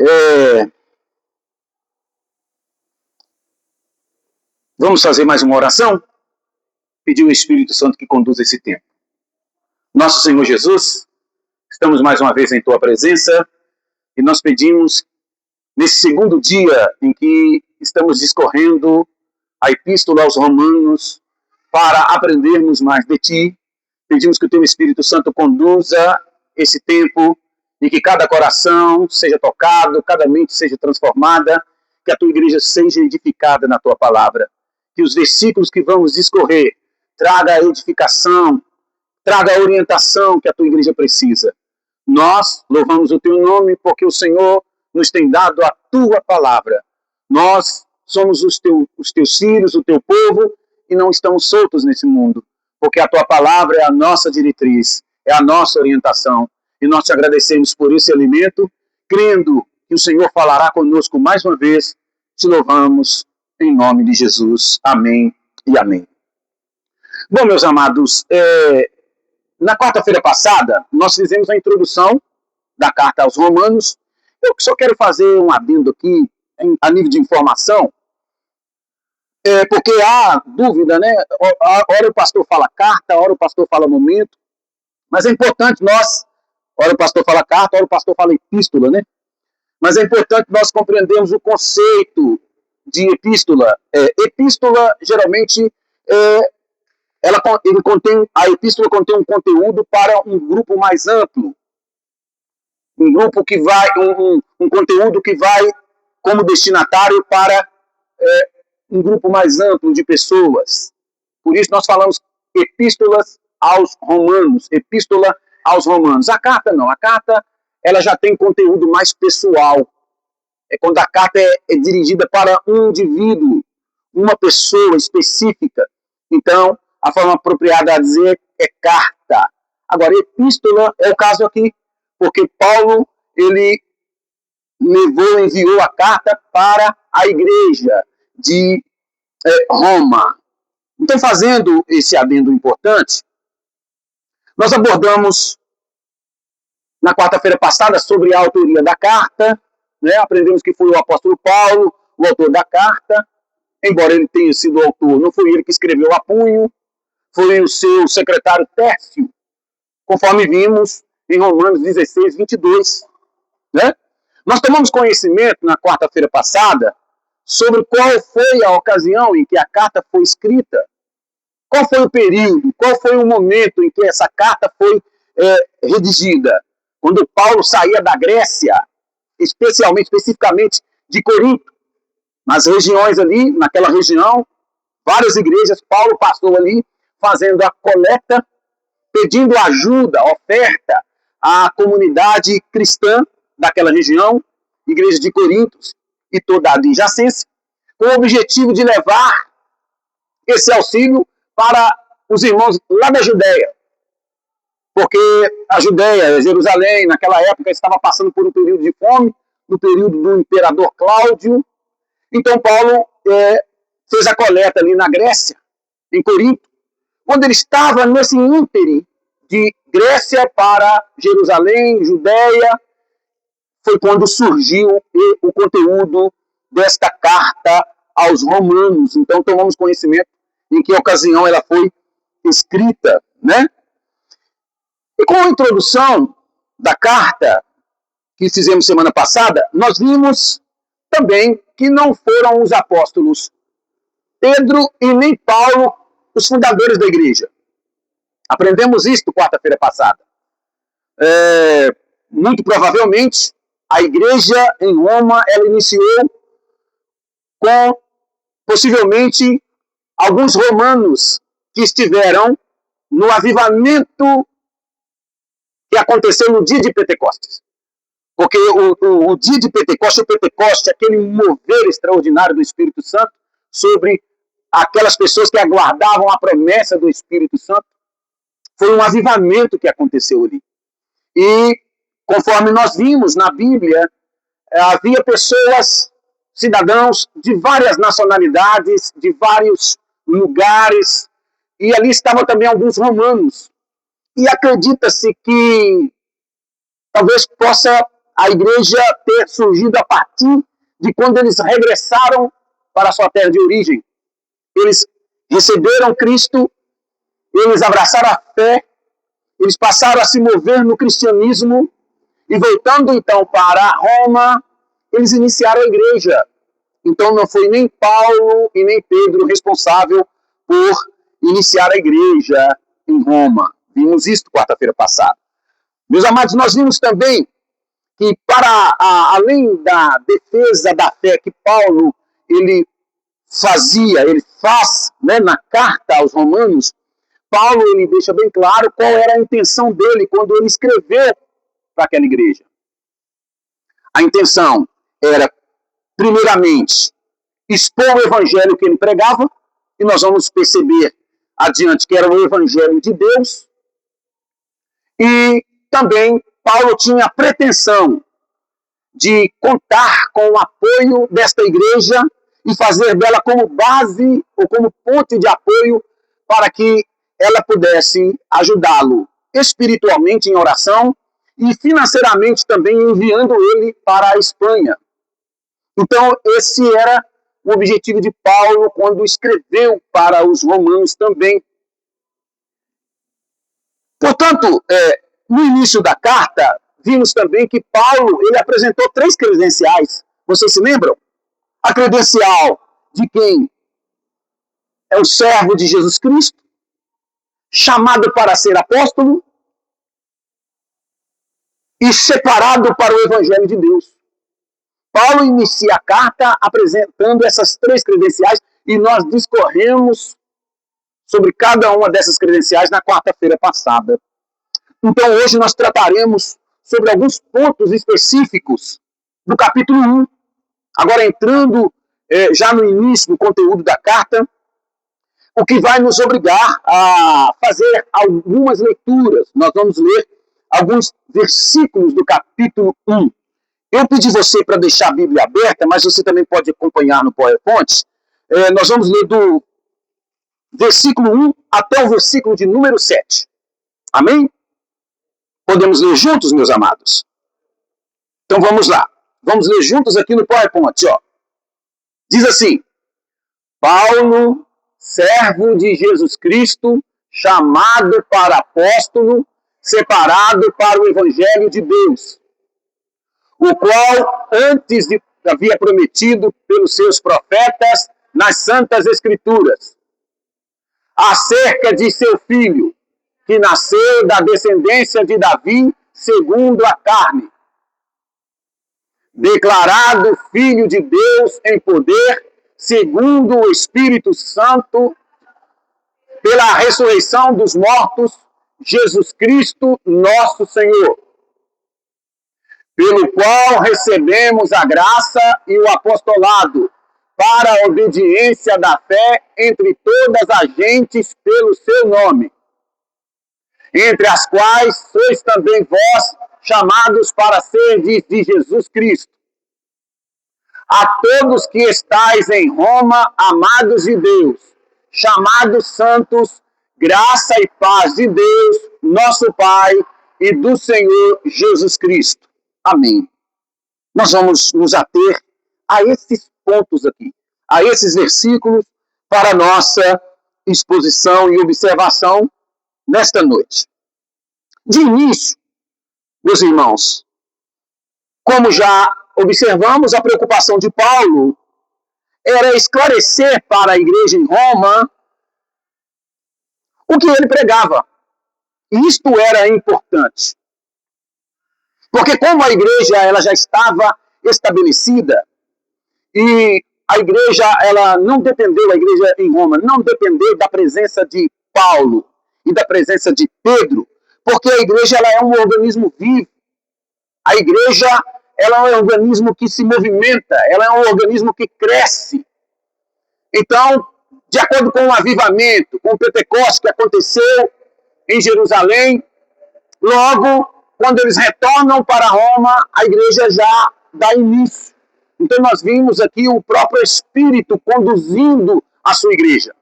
É, vamos fazer mais uma oração? Pedir o Espírito Santo que conduza esse tempo. Nosso Senhor Jesus, estamos mais uma vez em Tua presença e nós pedimos, nesse segundo dia em que estamos discorrendo a Epístola aos Romanos, para aprendermos mais de Ti, pedimos que o Teu Espírito Santo conduza esse tempo e que cada coração seja tocado, cada mente seja transformada, que a Tua igreja seja edificada na Tua palavra. Que os versículos que vamos discorrer traga a edificação, traga a orientação que a Tua igreja precisa. Nós louvamos o Teu nome porque o Senhor nos tem dado a Tua palavra. Nós somos os Teus filhos, o Teu povo, e não estamos soltos nesse mundo, porque a Tua palavra é a nossa diretriz, é a nossa orientação. E nós te agradecemos por esse alimento, crendo que o Senhor falará conosco mais uma vez. Te louvamos em nome de Jesus. Amém e amém. Bom, meus amados, na quarta-feira passada, nós fizemos a introdução da carta aos Romanos. Eu só quero fazer um adendo aqui, a nível de informação, porque há dúvida, né? Ora o pastor fala carta, ora o pastor fala momento, mas é importante ora o pastor fala carta, ora o pastor fala epístola, né? Mas é importante nós compreendermos o conceito de epístola. Epístola, geralmente, a epístola contém um conteúdo para um grupo mais amplo. Um grupo que vai, um conteúdo que vai como destinatário para um grupo mais amplo de pessoas. Por isso nós falamos epístolas aos Romanos, epístola aos Romanos. A carta não, a carta ela já tem conteúdo mais pessoal. É quando a carta é dirigida para um indivíduo, uma pessoa específica. Então, a forma apropriada a dizer é carta. Agora, epístola é o caso aqui, porque Paulo, ele enviou a carta para a igreja de Roma. Então, fazendo esse adendo importante, nós abordamos na quarta-feira passada sobre a autoria da carta, né? Aprendemos que foi o apóstolo Paulo, o autor da carta, embora ele tenha sido o autor, não foi ele que escreveu a punho, foi o seu secretário Tércio, conforme vimos em Romanos 16, 22. Né? Nós tomamos conhecimento na quarta-feira passada sobre qual foi a ocasião em que a carta foi escrita, qual foi o período, qual foi o momento em que essa carta foi redigida. Quando Paulo saía da Grécia, especificamente de Corinto, nas regiões ali, naquela região, várias igrejas, Paulo passou ali fazendo a coleta, pedindo ajuda, oferta à comunidade cristã daquela região, igreja de Corinto e toda a adjacência, com o objetivo de levar esse auxílio para os irmãos lá da Judéia. Porque a Judéia, Jerusalém, naquela época estava passando por um período de fome, no período do imperador Cláudio. Então Paulo fez a coleta ali na Grécia, em Corinto. Quando ele estava nesse íntere de Grécia para Jerusalém, Judéia, foi quando surgiu o conteúdo desta carta aos Romanos. Então tomamos conhecimento em que ocasião ela foi escrita, né? E com a introdução da carta que fizemos semana passada, nós vimos também que não foram os apóstolos Pedro e nem Paulo os fundadores da igreja. Aprendemos isso quarta-feira passada. Muito provavelmente, a igreja em Roma, ela iniciou com, possivelmente, alguns romanos que estiveram no avivamento que aconteceu no dia de Pentecostes. Porque o dia de Pentecostes, o Pentecoste, aquele mover extraordinário do Espírito Santo sobre aquelas pessoas que aguardavam a promessa do Espírito Santo, foi um avivamento que aconteceu ali. E, conforme nós vimos na Bíblia, havia pessoas, cidadãos de várias nacionalidades, de vários lugares, e ali estavam também alguns romanos. E acredita-se que talvez possa a igreja ter surgido a partir de quando eles regressaram para a sua terra de origem. Eles receberam Cristo, eles abraçaram a fé, eles passaram a se mover no cristianismo e voltando então para Roma, eles iniciaram a igreja. Então não foi nem Paulo e nem Pedro responsável por iniciar a igreja em Roma. Vimos isso quarta-feira passada. Meus amados, nós vimos também que além da defesa da fé que Paulo ele faz, né, na carta aos Romanos, Paulo ele deixa bem claro qual era a intenção dele quando ele escreveu para aquela igreja. A intenção era, primeiramente, expor o evangelho que ele pregava, e nós vamos perceber adiante que era o evangelho de Deus, e também Paulo tinha a pretensão de contar com o apoio desta igreja e fazer dela como base ou como ponte de apoio para que ela pudesse ajudá-lo espiritualmente em oração e financeiramente também enviando ele para a Espanha. Então esse era o objetivo de Paulo quando escreveu para os romanos também. Portanto, no início da carta, vimos também que Paulo ele apresentou 3 credenciais. Vocês se lembram? A credencial de quem é o servo de Jesus Cristo, chamado para ser apóstolo e separado para o evangelho de Deus. Paulo inicia a carta apresentando essas 3 credenciais e nós discorremos sobre cada uma dessas credenciais na quarta-feira passada. Então hoje nós trataremos sobre alguns pontos específicos do capítulo 1. Agora entrando já no início do conteúdo da carta, o que vai nos obrigar a fazer algumas leituras. Nós vamos ler alguns versículos do capítulo 1. Eu pedi você para deixar a Bíblia aberta, mas você também pode acompanhar no PowerPoint. Nós vamos ler do versículo 1 até o versículo de número 7. Amém? Podemos ler juntos, meus amados? Então vamos lá. Vamos ler juntos aqui no PowerPoint. Ó. Diz assim: Paulo, servo de Jesus Cristo, chamado para apóstolo, separado para o evangelho de Deus, o qual antes havia prometido pelos seus profetas nas santas escrituras, acerca de seu filho, que nasceu da descendência de Davi, segundo a carne, declarado Filho de Deus em poder, segundo o Espírito Santo, pela ressurreição dos mortos, Jesus Cristo, nosso Senhor, pelo qual recebemos a graça e o apostolado para a obediência da fé entre todas as gentes pelo seu nome, entre as quais sois também vós chamados para serdes de Jesus Cristo. A todos que estáis em Roma, amados de Deus, chamados santos, graça e paz de Deus, nosso Pai, e do Senhor Jesus Cristo. Amém. Nós vamos nos ater a esses pontos aqui, a esses versículos, para a nossa exposição e observação nesta noite. De início, meus irmãos, como já observamos, a preocupação de Paulo era esclarecer para a igreja em Roma o que ele pregava. E isto era importante. Porque como a igreja ela já estava estabelecida e a igreja ela não dependeu, a igreja em Roma não dependeu da presença de Paulo e da presença de Pedro, porque a igreja ela é um organismo vivo. A igreja ela é um organismo que se movimenta, ela é um organismo que cresce. Então, de acordo com o avivamento, com o Pentecostes que aconteceu em Jerusalém, logo, quando eles retornam para Roma, a igreja já dá início. Então nós vimos aqui o próprio Espírito conduzindo a sua igreja.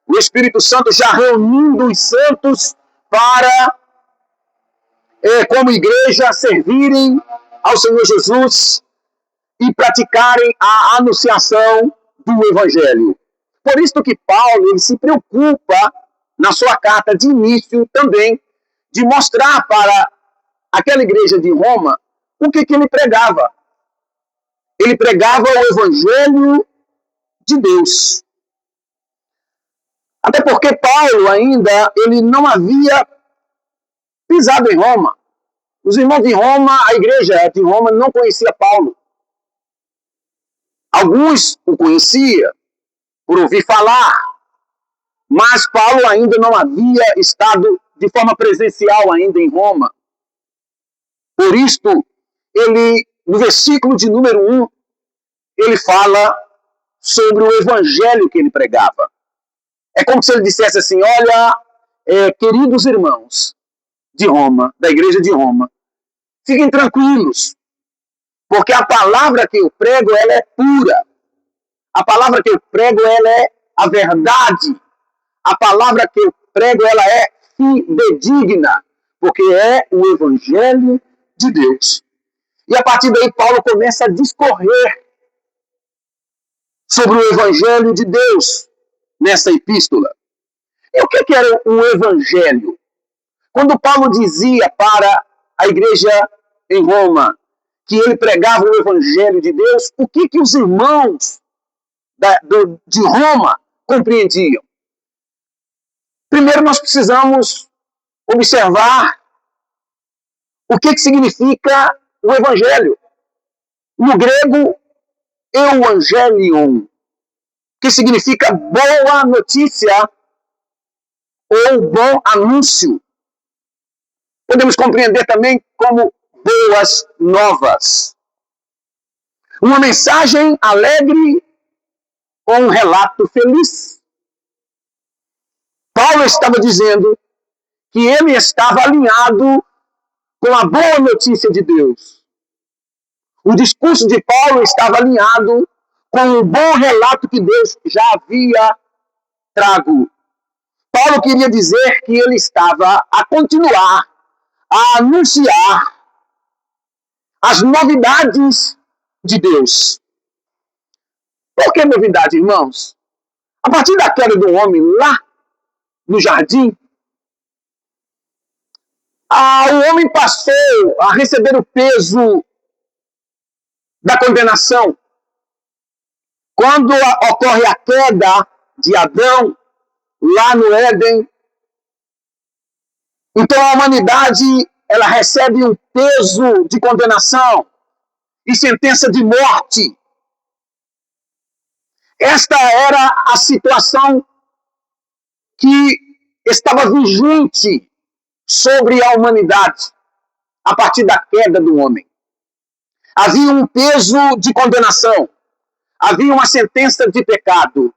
O Espírito Santo já reunindo os santos para, como igreja, servirem ao Senhor Jesus e praticarem a anunciação do Evangelho. Por isso que Paulo ele se preocupa, na sua carta de início também, de mostrar para aquela igreja de Roma o que ele pregava. Ele pregava o Evangelho de Deus. Até porque Paulo ainda ele não havia pisado em Roma. Os irmãos de Roma, a igreja de Roma não conhecia Paulo. Alguns o conheciam por ouvir falar, mas Paulo ainda não havia estado de forma presencial ainda em Roma. Por isto, ele, no versículo de número 1, ele fala sobre o evangelho que ele pregava. É como se ele dissesse assim, olha, queridos irmãos de Roma, da igreja de Roma, fiquem tranquilos, porque a palavra que eu prego, ela é pura. A palavra que eu prego, ela é a verdade. A palavra que eu prego, ela é fidedigna, porque é o evangelho de Deus. E a partir daí, Paulo começa a discorrer sobre o evangelho de Deus nessa epístola. E o que era o evangelho? Quando Paulo dizia para a igreja em Roma que ele pregava o evangelho de Deus, o que os irmãos de Roma compreendiam? Primeiro nós precisamos observar o que significa o evangelho. No grego, euangelion, que significa boa notícia ou bom anúncio. Podemos compreender também como boas novas. Uma mensagem alegre ou um relato feliz. Paulo estava dizendo que ele estava alinhado com a boa notícia de Deus. O discurso de Paulo estava alinhado com o bom relato que Deus já havia trago. Paulo queria dizer que ele estava a continuar a anunciar as novidades de Deus. Por que novidade, irmãos? A partir da queda do homem lá no jardim, o homem passou a receber o peso da condenação. Quando ocorre a queda de Adão, lá no Éden, então a humanidade ela recebe um peso de condenação e sentença de morte. Esta era a situação que estava vigente sobre a humanidade a partir da queda do homem. Havia um peso de condenação, havia uma sentença de pecado.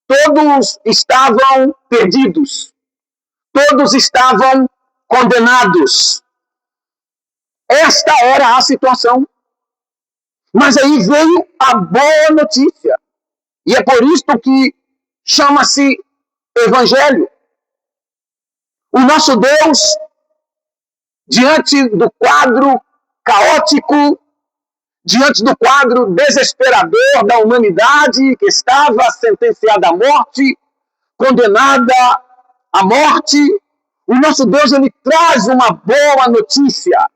Todos estavam perdidos, todos estavam condenados. Esta era a situação. Mas aí veio a boa notícia. E é por isso que chama-se Evangelho. O nosso Deus, diante do quadro caótico, diante do quadro desesperador da humanidade que estava sentenciada à morte, condenada à morte, o nosso Deus ele traz uma boa notícia.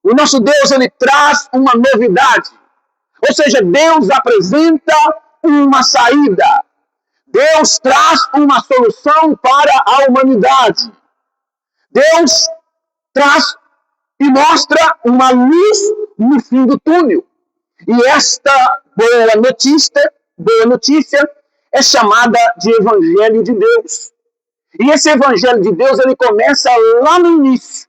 O nosso Deus ele traz uma novidade. Ou seja, Deus apresenta uma saída. Deus traz uma solução para a humanidade. Deus traz e mostra uma luz no fim do túnel. E esta boa notícia é chamada de Evangelho de Deus. E esse Evangelho de Deus ele começa lá no início,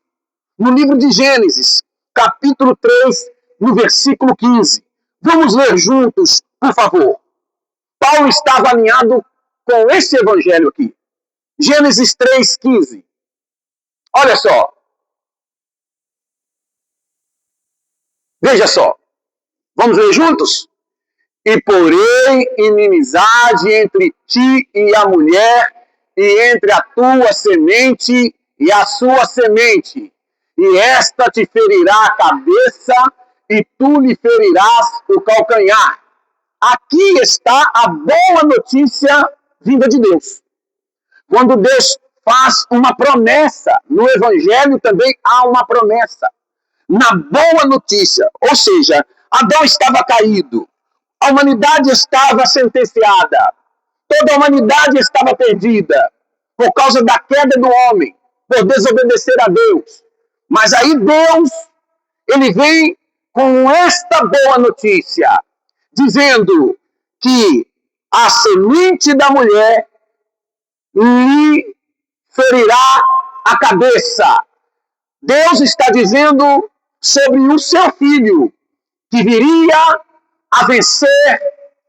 no livro de Gênesis, capítulo 3, no versículo 15. Vamos ler juntos, por favor. Paulo estava alinhado com esse Evangelho aqui. Gênesis 3, 15. Olha só. Veja só. Vamos ler juntos? E porém inimizade entre ti e a mulher, e entre a tua semente e a sua semente. E esta te ferirá a cabeça, e tu lhe ferirás o calcanhar. Aqui está a boa notícia vinda de Deus. Quando Deus faz uma promessa, no Evangelho também há uma promessa. Na boa notícia, ou seja, Adão estava caído, a humanidade estava sentenciada, toda a humanidade estava perdida por causa da queda do homem, por desobedecer a Deus. Mas aí Deus, ele vem com esta boa notícia, dizendo que a semente da mulher lhe ferirá a cabeça. Deus está dizendo sobre o seu filho, que viria a vencer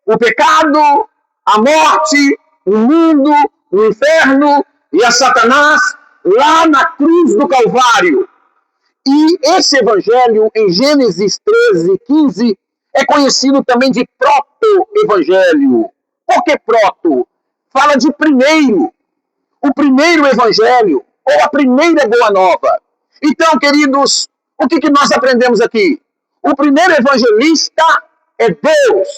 o pecado, a morte, o mundo, o inferno e a Satanás lá na cruz do Calvário. E esse evangelho, em Gênesis 13, 15, é conhecido também de proto-evangelho. Por que proto? Fala de primeiro. O primeiro evangelho, ou a primeira boa nova. Então, queridos, o que nós aprendemos aqui? O primeiro evangelista é Deus.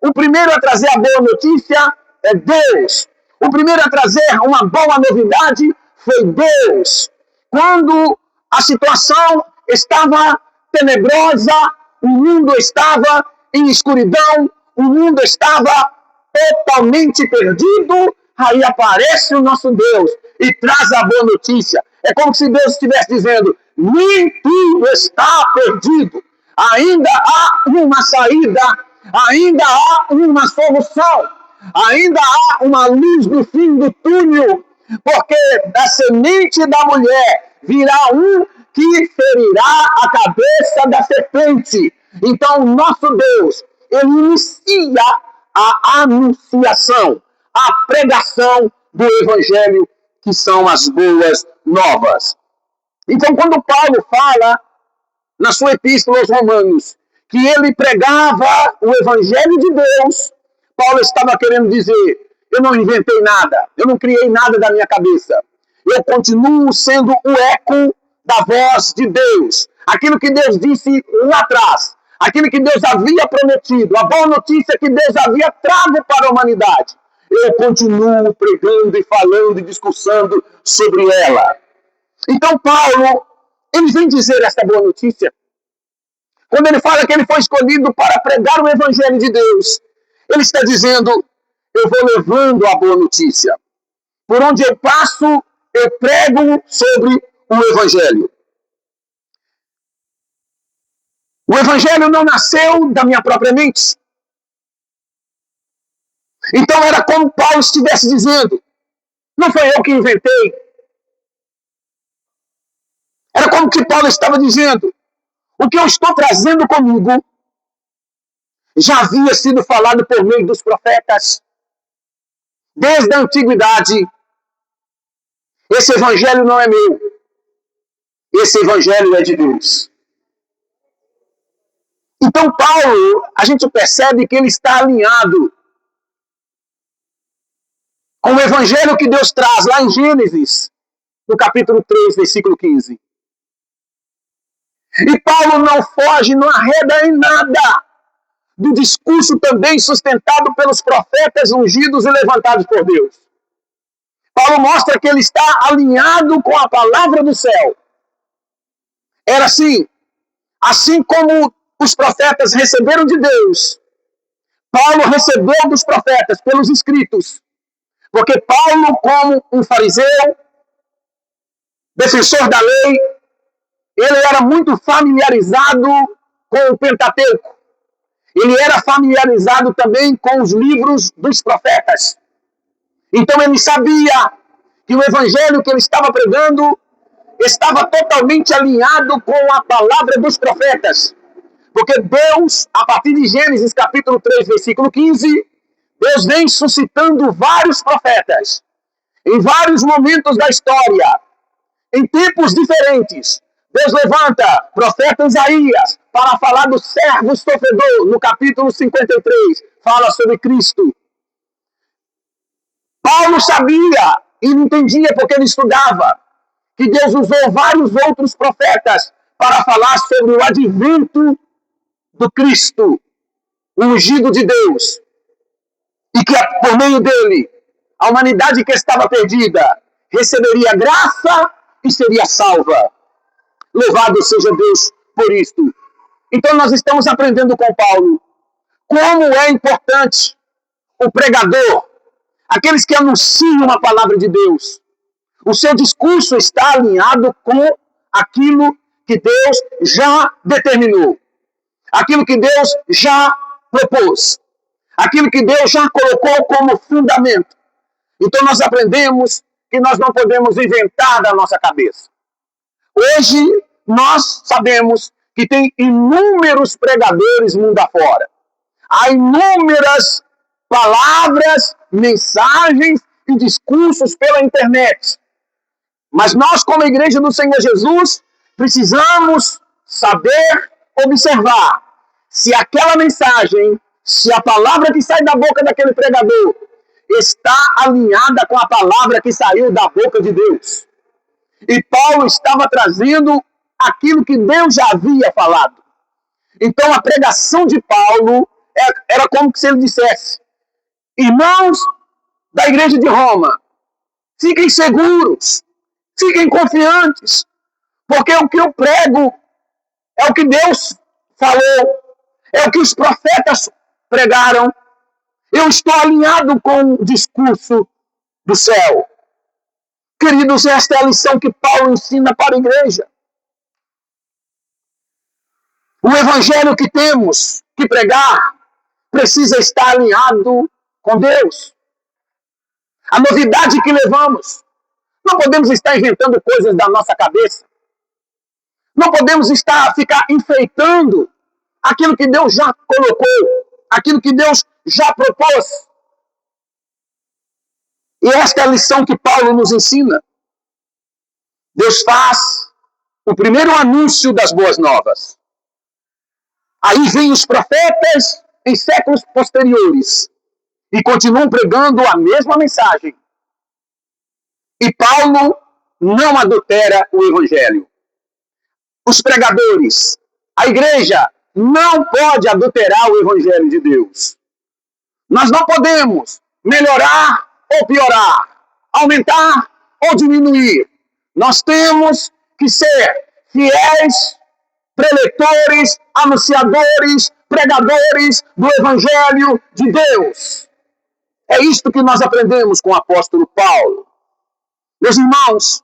O primeiro a trazer a boa notícia é Deus. O primeiro a trazer uma boa novidade foi Deus. Quando a situação estava tenebrosa, o mundo estava em escuridão, o mundo estava totalmente perdido, aí aparece o nosso Deus e traz a boa notícia. É como se Deus estivesse dizendo, nem tudo está perdido. Ainda há uma saída, ainda há uma solução, ainda há uma luz no fim do túnel, porque da semente da mulher virá um que ferirá a cabeça da serpente. Então, o nosso Deus, ele inicia a anunciação, a pregação do Evangelho, que são as boas novas. Então, quando Paulo fala na sua epístola aos Romanos que ele pregava o Evangelho de Deus, Paulo estava querendo dizer, eu não inventei nada, eu não criei nada da minha cabeça. Eu continuo sendo o eco da voz de Deus. Aquilo que Deus disse lá atrás, aquilo que Deus havia prometido, a boa notícia que Deus havia trago para a humanidade. Eu continuo pregando e falando e discursando sobre ela. Então Paulo, ele vem dizer esta boa notícia. Quando ele fala que ele foi escolhido para pregar o Evangelho de Deus, ele está dizendo, eu vou levando a boa notícia. Por onde eu passo, eu prego sobre o Evangelho. O Evangelho não nasceu da minha própria mente. Então era como Paulo estivesse dizendo, não foi eu que inventei. Era como que Paulo estava dizendo, o que eu estou trazendo comigo já havia sido falado por meio dos profetas desde a antiguidade. Esse evangelho não é meu. Esse evangelho é de Deus. Então Paulo, a gente percebe que ele está alinhado com o evangelho que Deus traz lá em Gênesis, no capítulo 3, versículo 15. E Paulo não foge, não arreda em nada do discurso também sustentado pelos profetas ungidos e levantados por Deus. Paulo mostra que ele está alinhado com a palavra do céu. Era assim como os profetas receberam de Deus, Paulo recebeu dos profetas pelos escritos. Porque Paulo, como um fariseu, defensor da lei, ele era muito familiarizado com o Pentateuco. Ele era familiarizado também com os livros dos profetas. Então ele sabia que o evangelho que ele estava pregando estava totalmente alinhado com a palavra dos profetas. Porque Deus, a partir de Gênesis capítulo 3, versículo 15, Deus vem suscitando vários profetas em vários momentos da história, em tempos diferentes. Deus levanta profeta Isaías para falar do servo sofredor, no capítulo 53, fala sobre Cristo. Paulo sabia e não entendia porque ele estudava que Deus usou vários outros profetas para falar sobre o advento do Cristo, o ungido de Deus, e que por meio dele a humanidade que estava perdida receberia graça e seria salva. Louvado seja Deus por isto. Então nós estamos aprendendo com Paulo como é importante o pregador, aqueles que anunciam a palavra de Deus. O seu discurso está alinhado com aquilo que Deus já determinou, aquilo que Deus já propôs, aquilo que Deus já colocou como fundamento. Então nós aprendemos que nós não podemos inventar da nossa cabeça. Hoje nós sabemos que tem inúmeros pregadores mundo afora. Há inúmeras palavras, mensagens e discursos pela internet. Mas nós, como Igreja do Senhor Jesus, precisamos saber observar se aquela mensagem, se a palavra que sai da boca daquele pregador está alinhada com a palavra que saiu da boca de Deus. E Paulo estava trazendo aquilo que Deus já havia falado. Então a pregação de Paulo era como se ele dissesse: irmãos da igreja de Roma, fiquem seguros, fiquem confiantes, porque o que eu prego é o que Deus falou, é o que os profetas pregaram. Eu estou alinhado com o discurso do céu. Queridos, esta é a lição que Paulo ensina para a igreja. O evangelho que temos que pregar precisa estar alinhado com Deus. A novidade que levamos. Não podemos estar inventando coisas da nossa cabeça. Não podemos ficar enfeitando aquilo que Deus já colocou, aquilo que Deus já propôs. E esta é a lição que Paulo nos ensina. Deus faz o primeiro anúncio das boas novas. Aí vêm os profetas em séculos posteriores e continuam pregando a mesma mensagem. E Paulo não adultera o evangelho. Os pregadores, a igreja, não pode adulterar o evangelho de Deus. Nós não podemos melhorar ou piorar, aumentar ou diminuir. Nós temos que ser fiéis, preletores, anunciadores, pregadores do evangelho de Deus. É isto que nós aprendemos com o apóstolo Paulo. Meus irmãos,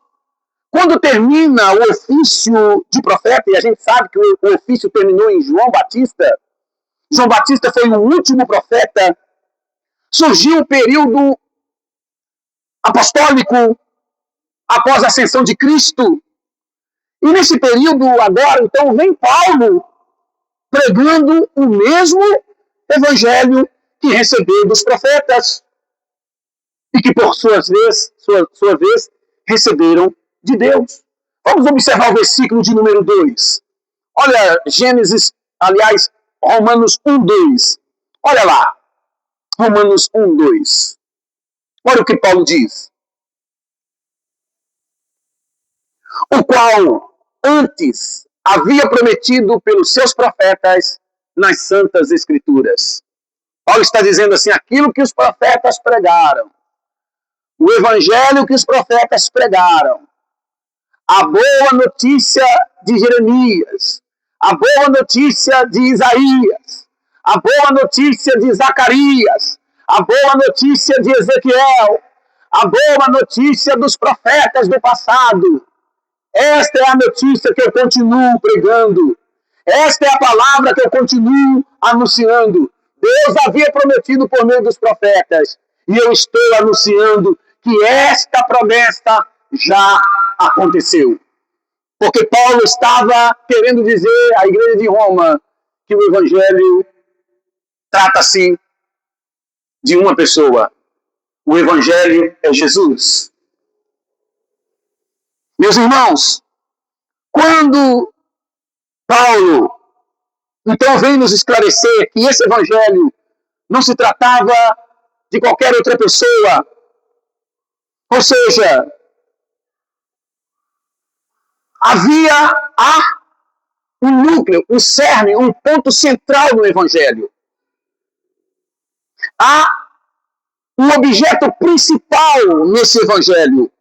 quando termina o ofício de profeta, e a gente sabe que o ofício terminou em João Batista foi o último profeta, surgiu o período apostólico após a ascensão de Cristo. E nesse período agora, então, vem Paulo pregando o mesmo evangelho que recebeu dos profetas e que, por sua vez, receberam de Deus. Vamos observar o versículo de número 2. Olha, Romanos 1:2. Olha lá, Romanos 1:2. Olha o que Paulo diz. O qual antes havia prometido pelos seus profetas nas santas escrituras. Paulo está dizendo assim, aquilo que os profetas pregaram, o evangelho que os profetas pregaram, a boa notícia de Jeremias, a boa notícia de Isaías, a boa notícia de Zacarias, a boa notícia de Ezequiel, a boa notícia dos profetas do passado. Esta é a notícia que eu continuo pregando. Esta é a palavra que eu continuo anunciando. Deus havia prometido por meio dos profetas. E eu estou anunciando que esta promessa já aconteceu. Porque Paulo estava querendo dizer à igreja de Roma que o evangelho trata-se de uma pessoa. O evangelho é Jesus. Meus irmãos, quando Paulo então vem nos esclarecer que esse evangelho não se tratava de qualquer outra pessoa, ou seja, há um núcleo, um cerne, um ponto central no Evangelho. Há um objeto principal nesse Evangelho.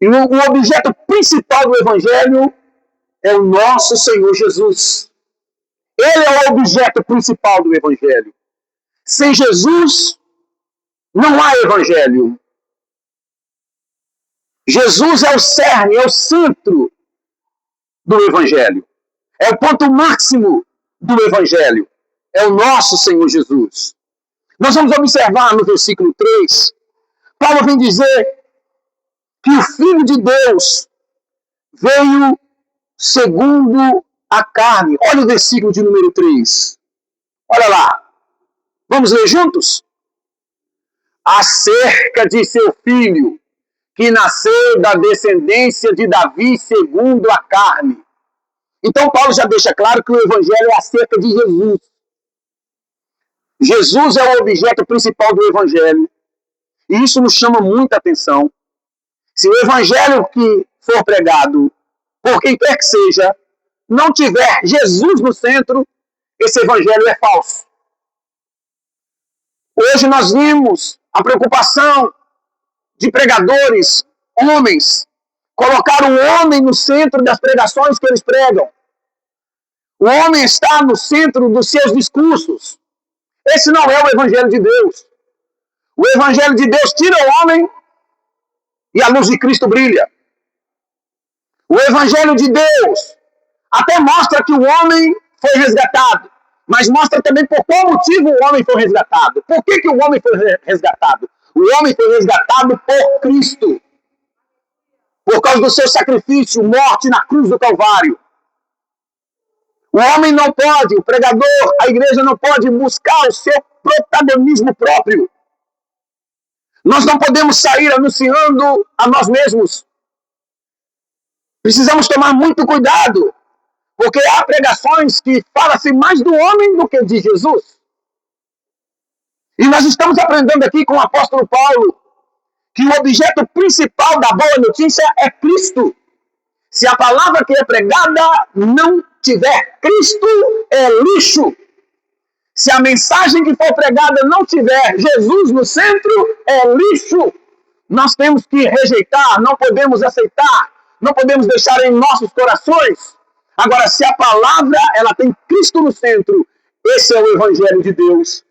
E o objeto principal do Evangelho é o nosso Senhor Jesus. Ele é o objeto principal do Evangelho. Sem Jesus, não há Evangelho. Jesus é o cerne, é o centro do Evangelho. É o ponto máximo do Evangelho. É o nosso Senhor Jesus. Nós vamos observar no versículo 3, Paulo vem dizer que o Filho de Deus veio segundo a carne. Olha o versículo de número 3. Olha lá. Vamos ler juntos? Acerca de seu filho, que nasceu da descendência de Davi segundo a carne. Então Paulo já deixa claro que o Evangelho é acerca de Jesus. Jesus é o objeto principal do Evangelho. E isso nos chama muita atenção. Se o Evangelho que for pregado, por quem quer que seja, não tiver Jesus no centro, esse Evangelho é falso. Hoje nós vimos a preocupação de pregadores, homens, colocar o homem no centro das pregações que eles pregam. O homem está no centro dos seus discursos. Esse não é o Evangelho de Deus. O Evangelho de Deus tira o homem e a luz de Cristo brilha. O Evangelho de Deus até mostra que o homem foi resgatado, mas mostra também por qual motivo o homem foi resgatado. Por que o homem foi resgatado? O homem foi resgatado por Cristo. Por causa do seu sacrifício, morte na cruz do Calvário. O homem não pode, o pregador, a igreja não pode buscar o seu protagonismo próprio. Nós não podemos sair anunciando a nós mesmos. Precisamos tomar muito cuidado, porque há pregações que falam-se mais do homem do que de Jesus. E nós estamos aprendendo aqui com o apóstolo Paulo que o objeto principal da boa notícia é Cristo. Se a palavra que é pregada não tiver Cristo, é lixo. Se a mensagem que for pregada não tiver Jesus no centro, é lixo. Nós temos que rejeitar, não podemos aceitar, não podemos deixar em nossos corações. Agora, se a palavra ela tem Cristo no centro, esse é o Evangelho de Deus.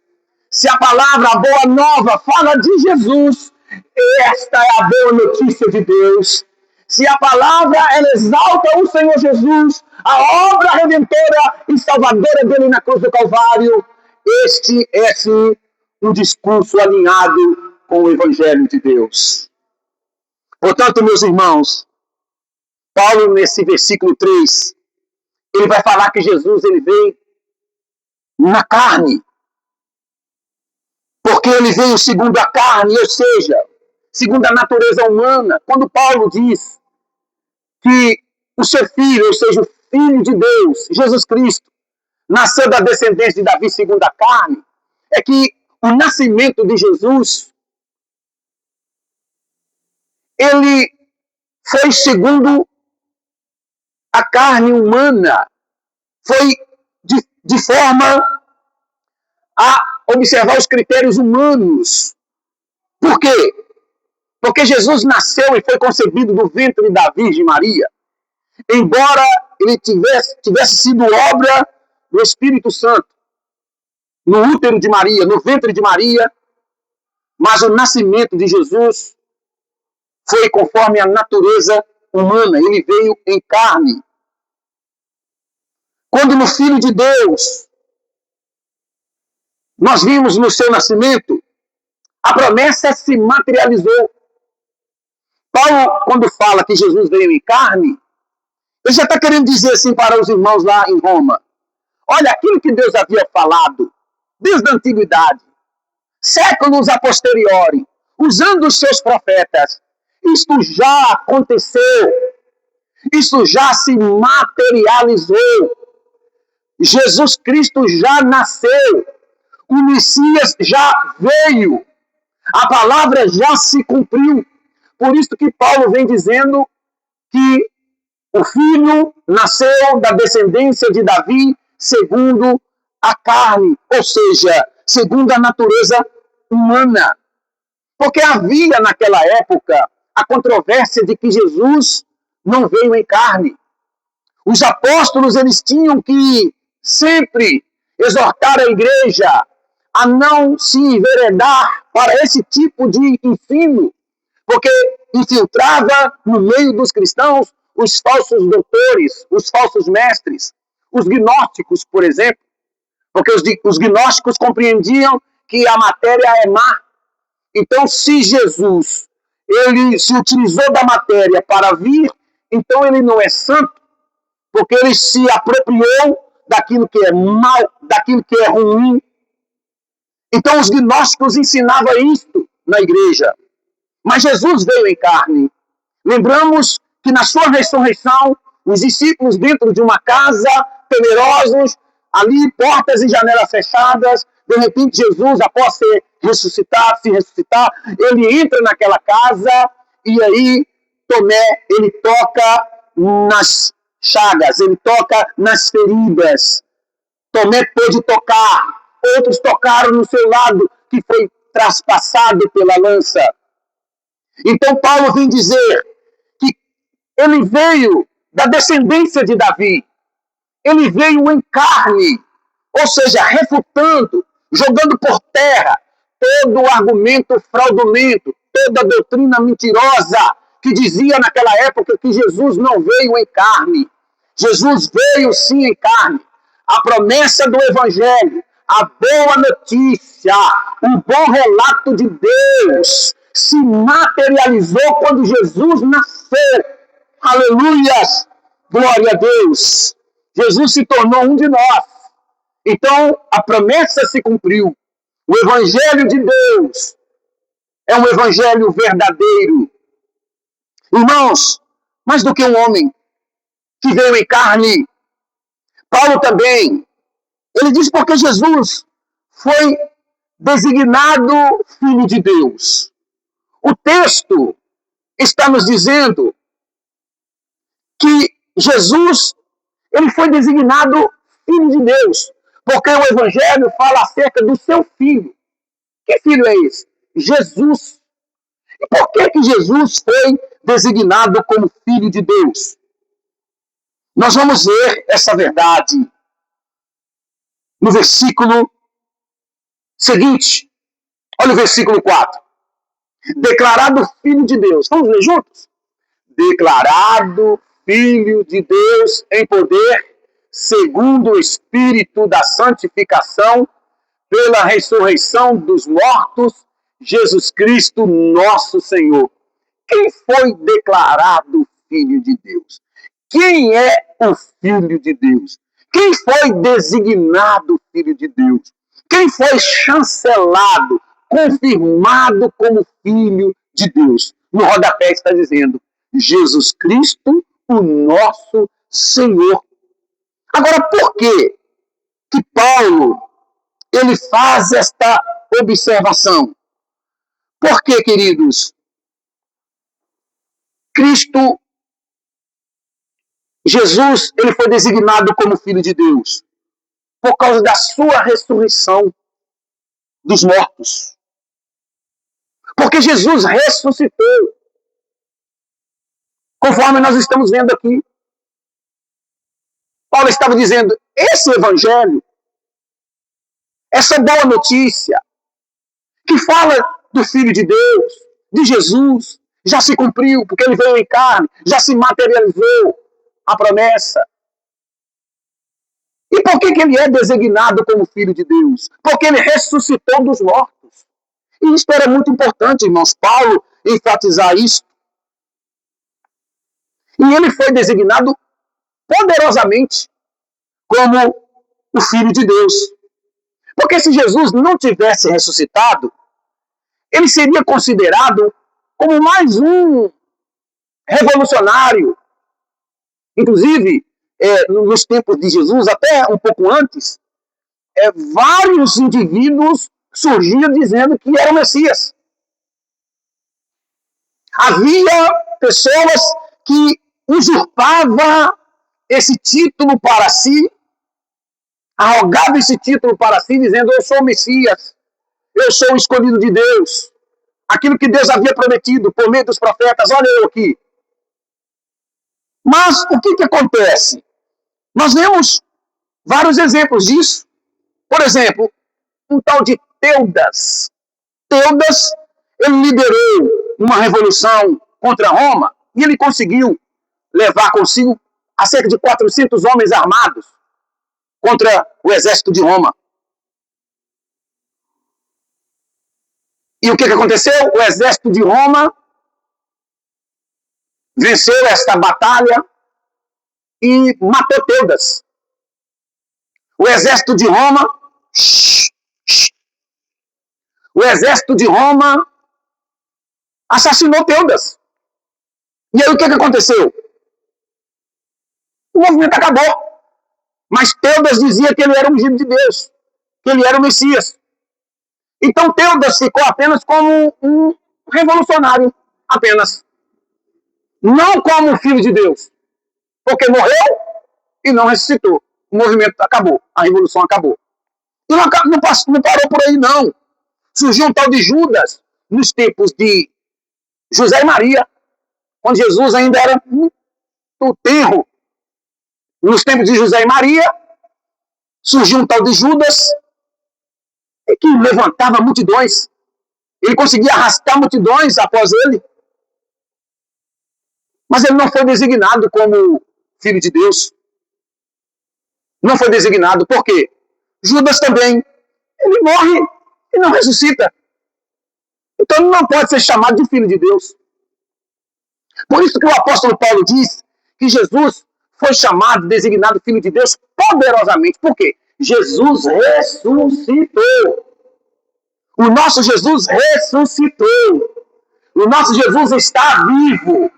Se a palavra, a boa nova, fala de Jesus, esta é a boa notícia de Deus. Se a palavra ela exalta o Senhor Jesus, a obra redentora e salvadora dele na cruz do Calvário, este é sim um discurso alinhado com o Evangelho de Deus. Portanto, meus irmãos, Paulo, nesse versículo 3, ele vai falar que Jesus ele veio na carne. Porque ele veio segundo a carne, ou seja, segundo a natureza humana. Quando Paulo diz que o seu filho, ou seja, o Filho de Deus, Jesus Cristo, nasceu da descendência de Davi segundo a carne, é que o nascimento de Jesus, ele foi segundo a carne humana, foi de forma a observar os critérios humanos. Por quê? Porque Jesus nasceu e foi concebido do ventre da Virgem Maria. Embora ele tivesse sido obra do Espírito Santo, no útero de Maria, no ventre de Maria, mas o nascimento de Jesus foi conforme a natureza humana. Ele veio em carne. Quando no Filho de Deus nós vimos no seu nascimento, a promessa se materializou. Paulo, quando fala que Jesus veio em carne, ele já está querendo dizer assim para os irmãos lá em Roma: olha, aquilo que Deus havia falado desde a antiguidade, séculos a posteriori, usando os seus profetas, isto já aconteceu, isso já se materializou. Jesus Cristo já nasceu, o Messias já veio, a palavra já se cumpriu. Por isso que Paulo vem dizendo que O filho nasceu da descendência de Davi segundo a carne, ou seja, segundo a natureza humana. Porque havia naquela época a controvérsia de que Jesus não veio em carne. Os apóstolos, eles tinham que sempre exortar a igreja a não se enveredar para esse tipo de ensino, porque infiltrava no meio dos cristãos os falsos doutores, os falsos mestres, os gnósticos, por exemplo, porque os gnósticos compreendiam que a matéria é má. Então, se Jesus ele se utilizou da matéria para vir, então ele não é santo, porque ele se apropriou daquilo que é mal, daquilo que é ruim. Então os gnósticos ensinavam isto na igreja. Mas Jesus veio em carne. Lembramos que na sua ressurreição, os discípulos dentro de uma casa, temerosos, ali portas e janelas fechadas, de repente Jesus, após se ressuscitar, ele entra naquela casa e aí Tomé, ele toca nas chagas, ele toca nas feridas. Tomé pôde tocar, outros tocaram no seu lado, que foi traspassado pela lança. Então Paulo vem dizer que ele veio da descendência de Davi, ele veio em carne, ou seja, refutando, jogando por terra todo o argumento fraudulento, toda a doutrina mentirosa que dizia naquela época que Jesus não veio em carne. Jesus veio sim em carne. A promessa do Evangelho, a boa notícia, um bom relato de Deus se materializou quando Jesus nasceu. Aleluias! Glória a Deus! Jesus se tornou um de nós. Então, a promessa se cumpriu. O Evangelho de Deus é um Evangelho verdadeiro. Irmãos, mais do que um homem que veio em carne, Paulo também, ele diz porque Jesus foi designado Filho de Deus. O texto está nos dizendo que Jesus ele foi designado Filho de Deus, porque o Evangelho fala acerca do seu filho. Que filho é esse? Jesus. E por que Jesus foi designado como Filho de Deus? Nós vamos ver essa verdade no versículo seguinte. Olha o versículo 4. Declarado Filho de Deus. Vamos ler juntos? Declarado Filho de Deus em poder, segundo o Espírito da santificação, pela ressurreição dos mortos, Jesus Cristo, nosso Senhor. Quem foi declarado Filho de Deus? Quem é o Filho de Deus? Quem foi designado Filho de Deus? Quem foi chancelado, confirmado como Filho de Deus? No rodapé está dizendo, Jesus Cristo, o nosso Senhor. Agora, por que Paulo ele faz esta observação? Porque, queridos, Cristo, Jesus, ele foi designado como Filho de Deus por causa da sua ressurreição dos mortos. Porque Jesus ressuscitou. Conforme nós estamos vendo aqui. Paulo estava dizendo, esse evangelho, essa boa notícia, que fala do Filho de Deus, de Jesus, já se cumpriu, porque ele veio em carne, já se materializou a promessa. E por que ele é designado como Filho de Deus? Porque ele ressuscitou dos mortos. E isso era muito importante, irmãos, Paulo enfatizar isso. E ele foi designado poderosamente como o Filho de Deus. Porque se Jesus não tivesse ressuscitado, ele seria considerado como mais um revolucionário. Inclusive, nos tempos de Jesus, até um pouco antes, vários indivíduos surgiam dizendo que era o Messias. Havia pessoas que usurpava esse título para si, arrogava esse título para si, dizendo: eu sou o Messias, eu sou o escolhido de Deus, aquilo que Deus havia prometido por meio dos profetas, olha eu aqui. Mas o que acontece? Nós vemos vários exemplos disso. Por exemplo, um tal de Teudas. Teudas, ele liderou uma revolução contra Roma e ele conseguiu levar consigo a cerca de 400 homens armados contra o exército de Roma. E o que aconteceu? O exército de Roma venceu esta batalha e matou Teudas. O exército de Roma, assassinou Teudas. E aí o que aconteceu? O movimento acabou. Mas Teudas dizia que ele era o ungido de Deus, que ele era o Messias. Então Teudas ficou apenas como um revolucionário, apenas. Não como filho de Deus, porque morreu e não ressuscitou. O movimento acabou, a revolução acabou. E não parou por aí, não. Surgiu um tal de Judas nos tempos de José e Maria, quando Jesus ainda era muito tenro. Nos tempos de José e Maria, surgiu um tal de Judas que levantava multidões. Ele conseguia arrastar multidões após ele. Mas ele não foi designado como filho de Deus. Não foi designado. Por quê? Judas também, ele morre e não ressuscita. Então ele não pode ser chamado de filho de Deus. Por isso que o apóstolo Paulo diz que Jesus foi chamado, designado filho de Deus poderosamente. Por quê? Jesus ressuscitou. O nosso Jesus ressuscitou. O nosso Jesus está vivo.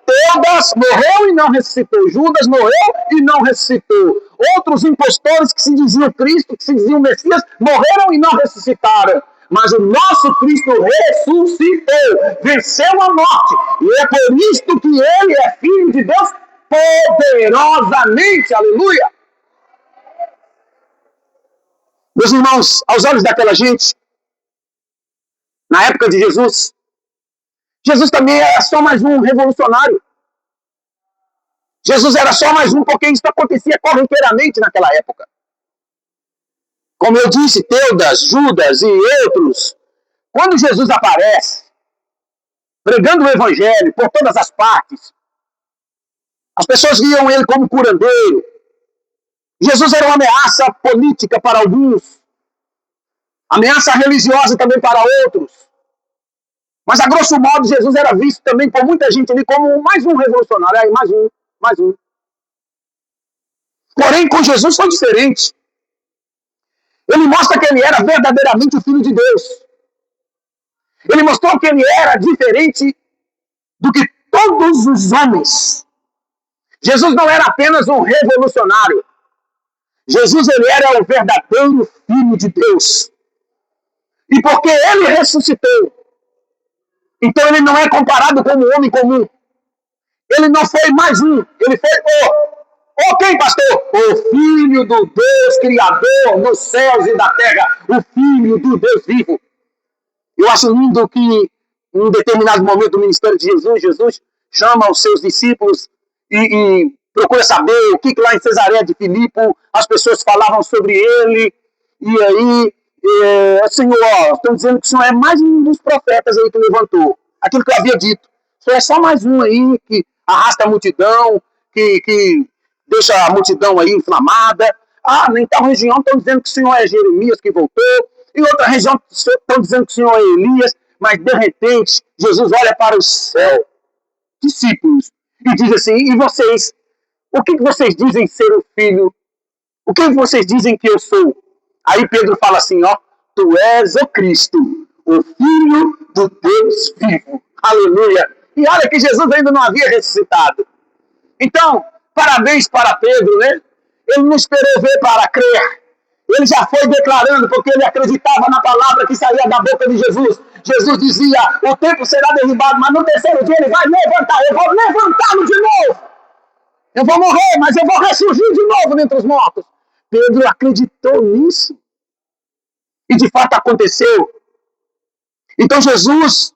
Teudas morreu e não ressuscitou. Judas morreu e não ressuscitou. Outros impostores que se diziam Cristo, que se diziam Messias, morreram e não ressuscitaram. Mas o nosso Cristo ressuscitou, venceu a morte. E é por isto que ele é filho de Deus poderosamente. Aleluia! Meus irmãos, aos olhos daquela gente, na época de Jesus, Jesus também era só mais um revolucionário. Jesus era só mais um, porque isso acontecia corriqueiramente naquela época. Como eu disse, Teudas, Judas e outros, quando Jesus aparece, pregando o evangelho por todas as partes, as pessoas viam ele como curandeiro. Jesus era uma ameaça política para alguns, ameaça religiosa também para outros. Mas, a grosso modo, Jesus era visto também por muita gente ali como mais um revolucionário. Aí, mais um. Porém, com Jesus foi diferente. Ele mostra que ele era verdadeiramente o Filho de Deus. Ele mostrou que ele era diferente do que todos os homens. Jesus não era apenas um revolucionário. Jesus, ele era o verdadeiro Filho de Deus. E porque ele ressuscitou, então ele não é comparado como um homem comum. Ele não foi mais um, ele foi o quem, pastor? O Filho do Deus Criador dos céus e da terra, o Filho do Deus vivo. Eu acho lindo que em um determinado momento do ministério de Jesus chama os seus discípulos e procura saber o que lá em Cesareia de Filipe as pessoas falavam sobre ele. E aí, Senhor, estão dizendo que o Senhor é mais um dos profetas aí que levantou. Aquilo que eu havia dito. O Senhor é só mais um aí que arrasta a multidão, que deixa a multidão aí inflamada. Em tal região estão dizendo que o Senhor é Jeremias que voltou. Em outra região estão dizendo que o Senhor é Elias. Mas de repente, Jesus olha para o céu, discípulos, e diz assim: e vocês? O que vocês dizem ser o Filho? O que vocês dizem que eu sou? Aí Pedro fala assim: tu és o Cristo, o Filho do Deus vivo. Aleluia! E olha que Jesus ainda não havia ressuscitado. Então, parabéns para Pedro, né? Ele não esperou ver para crer. Ele já foi declarando, porque ele acreditava na palavra que saía da boca de Jesus. Jesus dizia, o templo será derribado, mas no terceiro dia ele vai levantar. Eu vou levantá-lo de novo. Eu vou morrer, mas eu vou ressurgir de novo dentre os mortos. Pedro acreditou nisso. E de fato aconteceu. Então Jesus,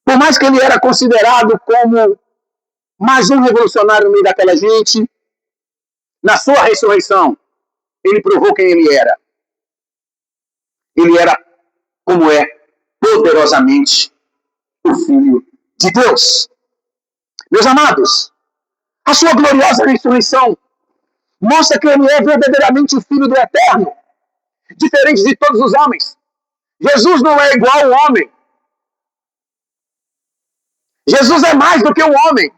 por mais que ele era considerado como mais um revolucionário no meio daquela gente, na sua ressurreição, ele provou quem ele era. Ele era, como é, poderosamente o Filho de Deus. Meus amados, a sua gloriosa ressurreição mostra que ele é verdadeiramente o Filho do Eterno, diferente de todos os homens. Jesus não é igual ao homem. Jesus é mais do que um homem.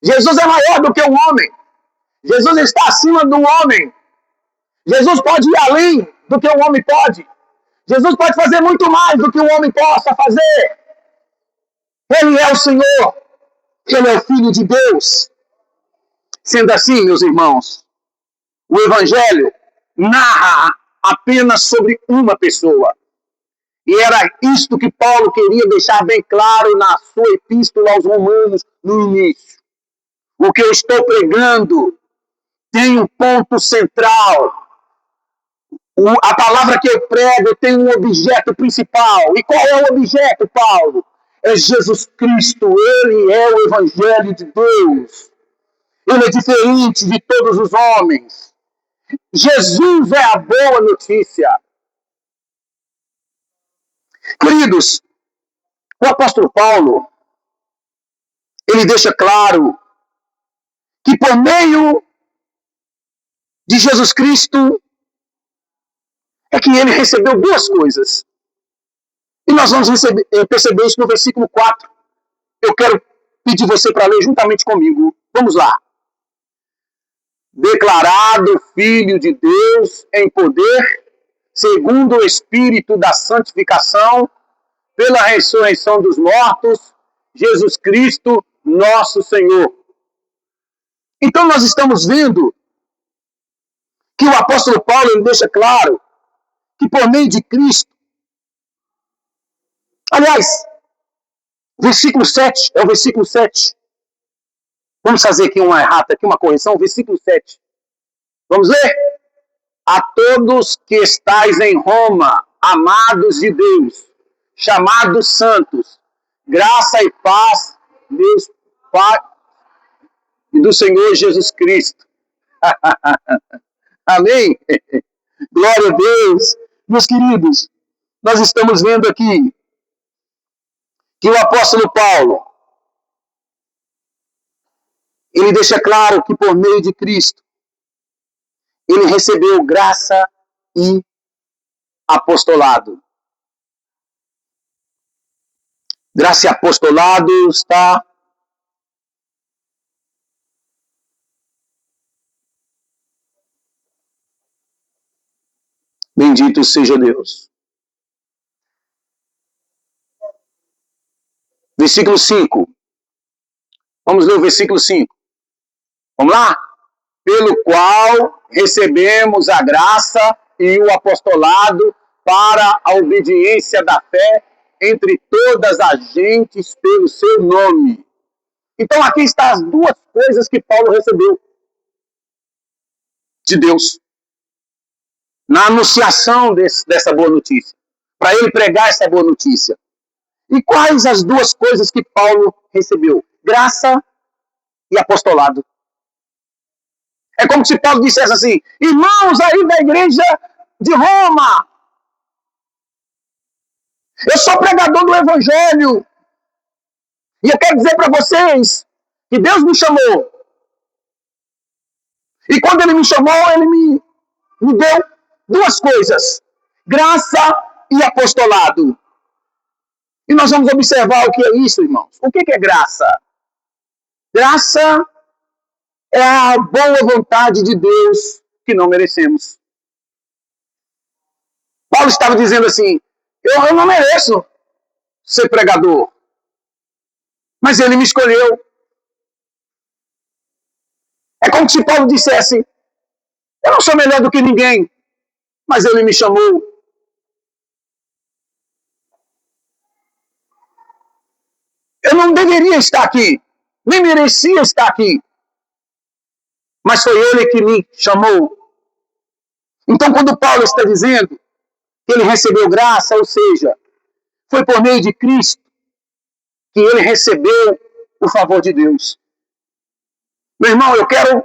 Jesus é maior do que um homem. Jesus está acima do homem. Jesus pode ir além do que um homem pode. Jesus pode fazer muito mais do que um homem possa fazer. Ele é o Senhor. Ele é o Filho de Deus. Sendo assim, meus irmãos, o Evangelho narra apenas sobre uma pessoa. E era isto que Paulo queria deixar bem claro na sua epístola aos Romanos no início. O que eu estou pregando tem um ponto central. A palavra que eu prego tem um objeto principal. E qual é o objeto, Paulo? É Jesus Cristo. Ele é o Evangelho de Deus. Ele é diferente de todos os homens. Jesus é a boa notícia. Queridos, o apóstolo Paulo, ele deixa claro que por meio de Jesus Cristo é que ele recebeu duas coisas. E nós vamos perceber isso no versículo 4. Eu quero pedir você para ler juntamente comigo. Vamos lá. Declarado Filho de Deus em poder, segundo o Espírito da santificação, pela ressurreição dos mortos, Jesus Cristo, nosso Senhor. Então nós estamos vendo que o apóstolo Paulo ele deixa claro que por meio de Cristo, aliás, versículo 7, é o versículo 7. Vamos fazer aqui uma errata, aqui uma correção, versículo 7. Vamos ler? A todos que estais em Roma, amados de Deus, chamados santos, graça e paz, Deus Pai e do Senhor Jesus Cristo. Amém? Glória a Deus. Meus queridos, nós estamos vendo aqui que o apóstolo Paulo, ele deixa claro que por meio de Cristo, ele recebeu graça e apostolado. Graça e apostolado está bendito seja Deus. Versículo 5. Vamos ler o versículo 5. Vamos lá? Pelo qual recebemos a graça e o apostolado para a obediência da fé entre todas as gentes pelo seu nome. Então aqui estão as duas coisas que Paulo recebeu de Deus na anunciação dessa boa notícia, para ele pregar essa boa notícia. E quais as duas coisas que Paulo recebeu? Graça e apostolado. É como se Paulo dissesse assim, irmãos aí da igreja de Roma, eu sou pregador do Evangelho, e eu quero dizer para vocês que Deus me chamou. E quando Ele me chamou, Ele me deu duas coisas, graça e apostolado. E nós vamos observar o que é isso, irmãos. O que é graça? Graça é a boa vontade de Deus que não merecemos. Paulo estava dizendo assim, eu não mereço ser pregador, mas ele me escolheu. É como se Paulo dissesse, Eu não sou melhor do que ninguém, mas Ele me chamou. Eu não deveria estar aqui, nem merecia estar aqui, mas foi Ele que me chamou. Então, quando Paulo está dizendo que ele recebeu graça, ou seja, foi por meio de Cristo que ele recebeu o favor de Deus. Meu irmão, eu quero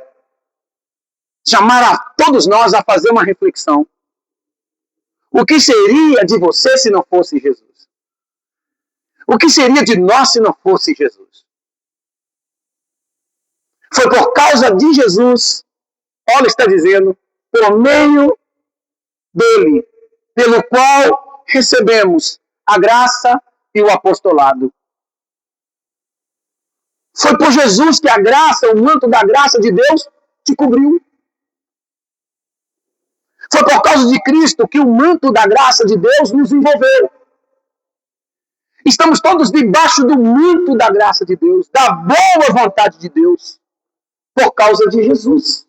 chamar a todos nós a fazer uma reflexão. O que seria de você se não fosse Jesus? O que seria de nós se não fosse Jesus? Foi por causa de Jesus, Paulo está dizendo, por meio dele, pelo qual recebemos a graça e o apostolado. Foi por Jesus que a graça, o manto da graça de Deus te cobriu. Foi por causa de Cristo que o manto da graça de Deus nos envolveu. Estamos todos debaixo do manto da graça de Deus, da boa vontade de Deus, por causa de Jesus.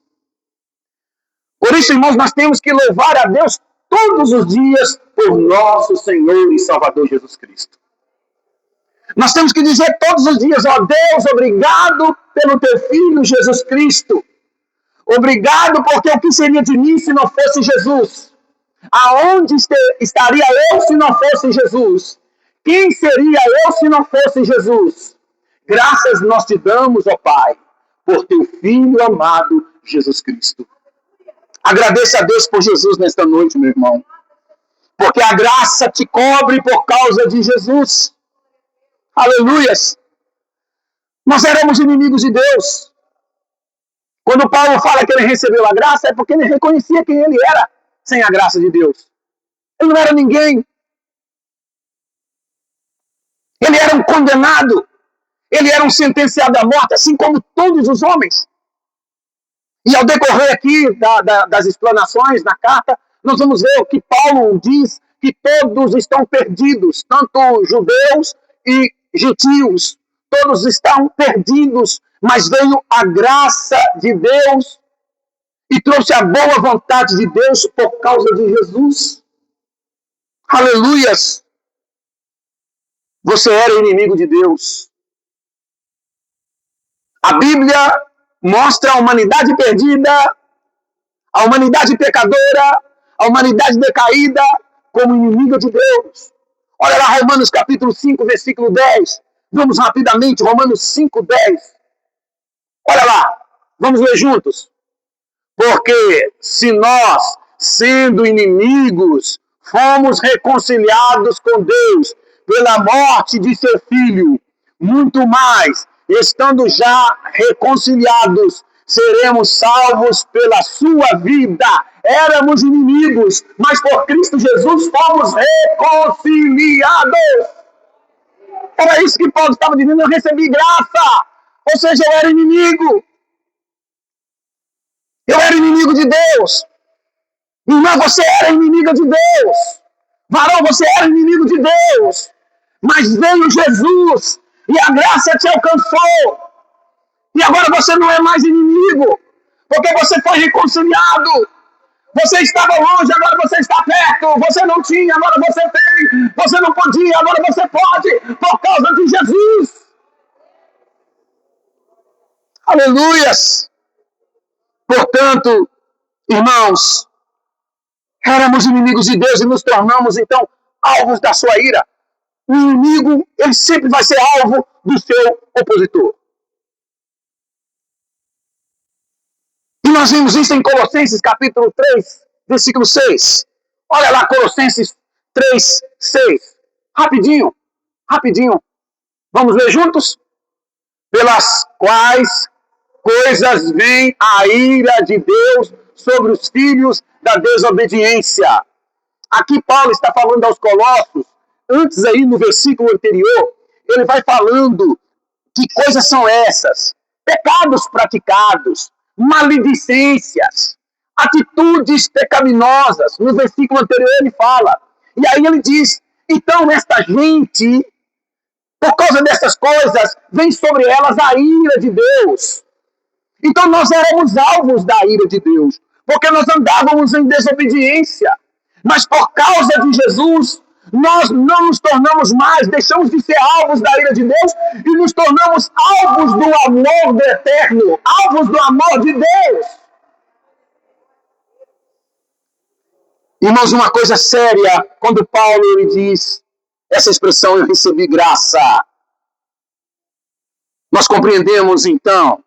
Por isso, irmãos, nós temos que louvar a Deus todos os dias por nosso Senhor e Salvador Jesus Cristo. Nós temos que dizer todos os dias, ó Deus, obrigado pelo teu Filho Jesus Cristo. Obrigado porque o que seria de mim se não fosse Jesus? Aonde estaria eu se não fosse Jesus? Quem seria eu se não fosse Jesus? Graças nós te damos, ó Pai, por teu Filho amado Jesus Cristo. Agradeça a Deus por Jesus nesta noite, meu irmão. Porque a graça te cobre por causa de Jesus. Aleluias! Nós éramos inimigos de Deus. Quando Paulo fala que ele recebeu a graça, é porque ele reconhecia quem ele era sem a graça de Deus. Ele não era ninguém. Ele era um condenado. Ele era um sentenciado à morte, assim como todos os homens. E ao decorrer aqui das explanações na carta, nós vamos ver o que Paulo diz, que todos estão perdidos, tanto judeus e gentios. Todos estão perdidos, mas veio a graça de Deus e trouxe a boa vontade de Deus por causa de Jesus. Aleluias! Você era inimigo de Deus. A Bíblia mostra a humanidade perdida, a humanidade pecadora, a humanidade decaída como inimiga de Deus. Olha lá Romanos capítulo 5, versículo 10. Vamos rapidamente, Romanos 5, 10. Olha lá, vamos ler juntos. Porque se nós, sendo inimigos, fomos reconciliados com Deus pela morte de seu Filho, muito mais, estando já reconciliados, seremos salvos pela sua vida. Éramos inimigos, mas por Cristo Jesus fomos reconciliados. Era isso que Paulo estava dizendo, eu recebi graça. Ou seja, eu era inimigo. Eu era inimigo de Deus. Irmã, você era inimiga de Deus. Varão, você era inimigo de Deus. Mas veio Jesus e a graça te alcançou. E agora você não é mais inimigo, porque você foi reconciliado. Você estava longe, agora você está perto. Você não tinha, agora você tem. Você não podia, agora você pode, por causa de Jesus. Aleluias! Portanto, irmãos, éramos inimigos de Deus e nos tornamos, então, alvos da sua ira. O inimigo, ele sempre vai ser alvo do seu opositor. E nós vimos isso em Colossenses capítulo 3, versículo 6. Olha lá, Colossenses 3, 6. Rapidinho. Vamos ler juntos? Pelas quais coisas vem a ira de Deus sobre os filhos da desobediência. Aqui Paulo está falando aos Colossos, antes aí no versículo anterior, ele vai falando que coisas são essas. Pecados praticados, maledicências, atitudes pecaminosas. No versículo anterior ele fala. E aí ele diz, então esta gente, por causa dessas coisas, vem sobre elas a ira de Deus. Então nós éramos alvos da ira de Deus. porque nós andávamos em desobediência. Mas por causa de Jesus, nós não nos tornamos mais, deixamos de ser alvos da ira de Deus e nos tornamos alvos do amor do Eterno, alvos do amor de Deus. Irmãos, uma coisa séria, quando Paulo ele diz essa expressão, eu recebi graça, nós compreendemos então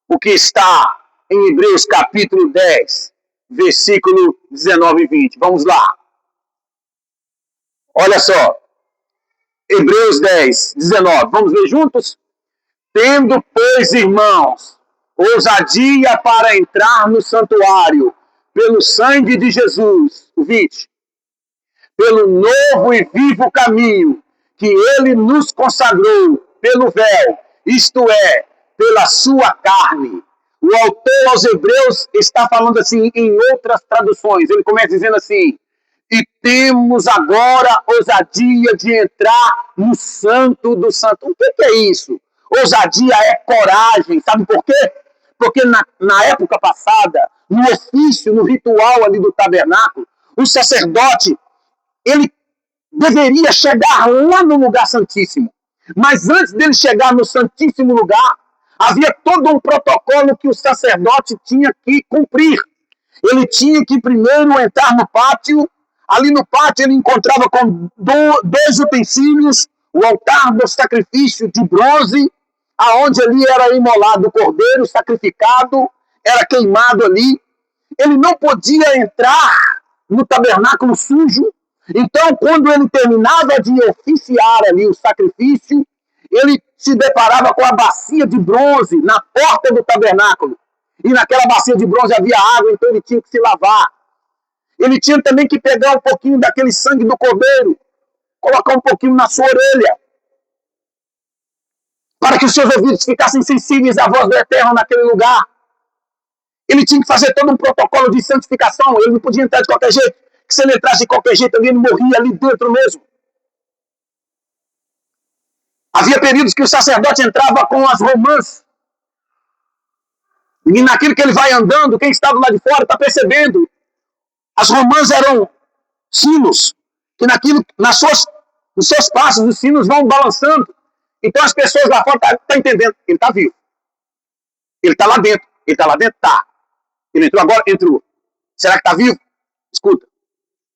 o que está em Hebreus capítulo 10, versículo 19 e 20. Vamos lá. Olha só. Hebreus 10, 19. Vamos ler juntos? Tendo, pois, irmãos, ousadia para entrar no santuário, pelo sangue de Jesus, o 20, pelo novo e vivo caminho que ele nos consagrou pelo véu, isto é, pela sua carne. O autor aos Hebreus está falando assim em outras traduções. Ele começa dizendo assim: e temos agora ousadia de entrar no Santo do Santo. O que é isso? Ousadia é coragem. Sabe por quê? Porque na época passada, no ofício, no ritual ali do tabernáculo, o sacerdote, ele deveria chegar lá no lugar santíssimo. Mas antes dele chegar no santíssimo lugar, havia todo um protocolo que o sacerdote tinha que cumprir. Ele tinha que primeiro entrar no pátio. Ali no pátio ele encontrava com dois utensílios, o altar do sacrifício de bronze, aonde ali era imolado o cordeiro sacrificado, era queimado ali. Ele não podia entrar no tabernáculo sujo. Então, quando ele terminava de oficiar ali o sacrifício, ele se deparava com a bacia de bronze na porta do tabernáculo. E naquela bacia de bronze havia água, então ele tinha que se lavar. Ele tinha também que pegar um pouquinho daquele sangue do cordeiro, colocar um pouquinho na sua orelha, para que os seus ouvidos ficassem sensíveis à voz do Eterno naquele lugar. Ele tinha que fazer todo um protocolo de santificação, ele não podia entrar de qualquer jeito, que se ele entrasse de qualquer jeito, ele morria ali dentro mesmo. Havia períodos que o sacerdote entrava com as romãs, e naquilo que ele vai andando, quem estava lá de fora está percebendo. As romãs eram sinos, que nos seus passos os sinos vão balançando. Então as pessoas lá fora estão entendendo, ele está vivo. Ele está lá dentro. Ele está lá dentro? Tá. Ele entrou agora? Entrou. Será que está vivo? Escuta.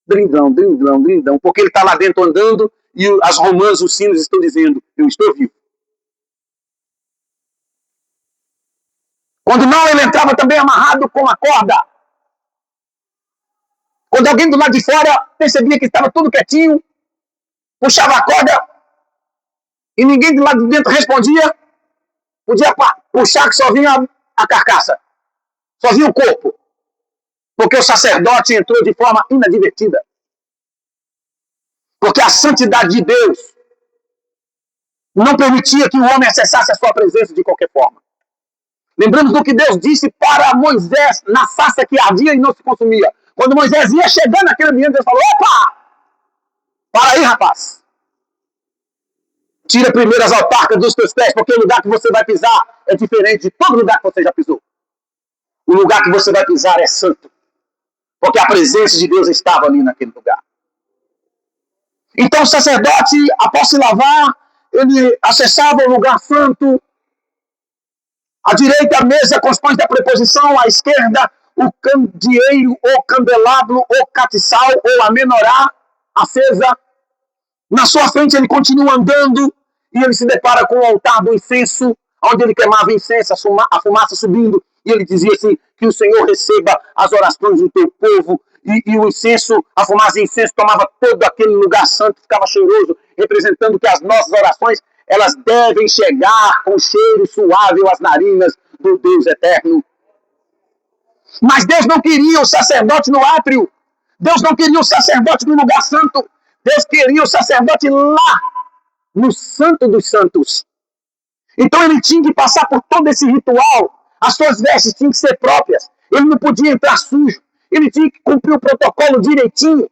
Drindão, drindão, drindão. Porque ele está lá dentro andando e as romãs, os sinos estão dizendo, eu estou vivo. Quando não, ele entrava também amarrado com a corda. Quando alguém do lado de fora percebia que estava tudo quietinho, puxava a corda e ninguém do lado de dentro respondia, podia puxar que só vinha a carcaça, só vinha o corpo. Porque o sacerdote entrou de forma inadvertida. Porque a santidade de Deus não permitia que o homem acessasse a sua presença de qualquer forma. Lembramos do que Deus disse para Moisés na sarça que ardia e não se consumia. Quando Moisés ia chegando naquele ambiente, Deus falou, opa! Para aí, rapaz. Tira primeiro as alparcas dos teus pés, porque o lugar que você vai pisar é diferente de todo lugar que você já pisou. O lugar que você vai pisar é santo. Porque a presença de Deus estava ali naquele lugar. Então o sacerdote, após se lavar, ele acessava o lugar santo. À direita, a mesa com os pães da preposição. À esquerda, o candeeiro, ou candelabro, ou catiçal, ou a menorá acesa. Na sua frente, ele continua andando e ele se depara com o altar do incenso, onde ele queimava incenso, a fumaça subindo. E ele dizia assim, que o Senhor receba as orações do teu povo. E o incenso, a fumaça de incenso tomava todo aquele lugar santo, ficava cheiroso, representando que as nossas orações, elas devem chegar com cheiro suave às narinas do Deus eterno. Mas Deus não queria o sacerdote no átrio. Deus não queria o sacerdote no lugar santo. Deus queria o sacerdote lá, no Santo dos Santos. Então ele tinha que passar por todo esse ritual. As suas vestes tinham que ser próprias. Ele não podia entrar sujo. Ele tinha que cumprir o protocolo direitinho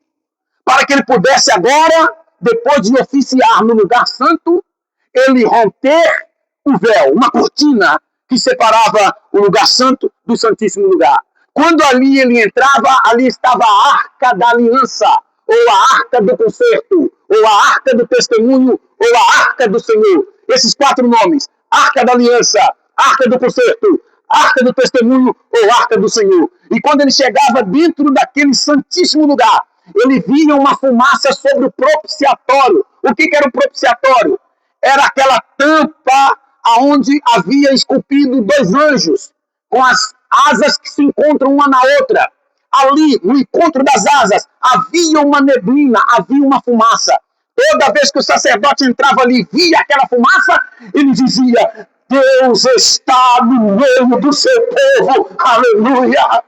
para que ele pudesse agora, depois de oficiar no lugar santo, ele romper o véu, uma cortina que separava o lugar santo do santíssimo lugar. Quando ali ele entrava, ali estava a Arca da Aliança, ou a Arca do Concerto, ou a Arca do Testemunho, ou a Arca do Senhor. Esses 4 nomes: Arca da Aliança, Arca do Concerto, Arca do Testemunho ou Arca do Senhor. E quando ele chegava dentro daquele santíssimo lugar, ele via uma fumaça sobre o propiciatório. O que era o propiciatório? Era aquela tampa aonde havia esculpido 2 anjos, com as asas que se encontram uma na outra. Ali, no encontro das asas, havia uma neblina, havia uma fumaça. Toda vez que o sacerdote entrava ali e via aquela fumaça, ele dizia: Deus está no meio do seu povo, aleluia.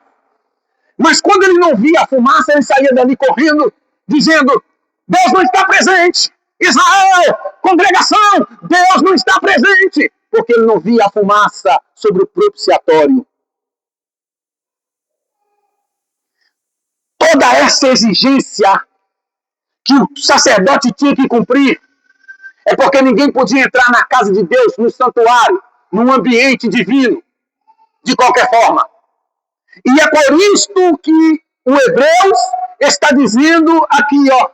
Mas quando ele não via a fumaça, ele saía dali correndo, dizendo: Deus não está presente. Israel, congregação, Deus não está presente. Porque ele não via a fumaça sobre o propiciatório. Toda essa exigência que o sacerdote tinha que cumprir é porque ninguém podia entrar na casa de Deus, no santuário, num ambiente divino, de qualquer forma. E é por isto que o Hebreus está dizendo aqui, ó,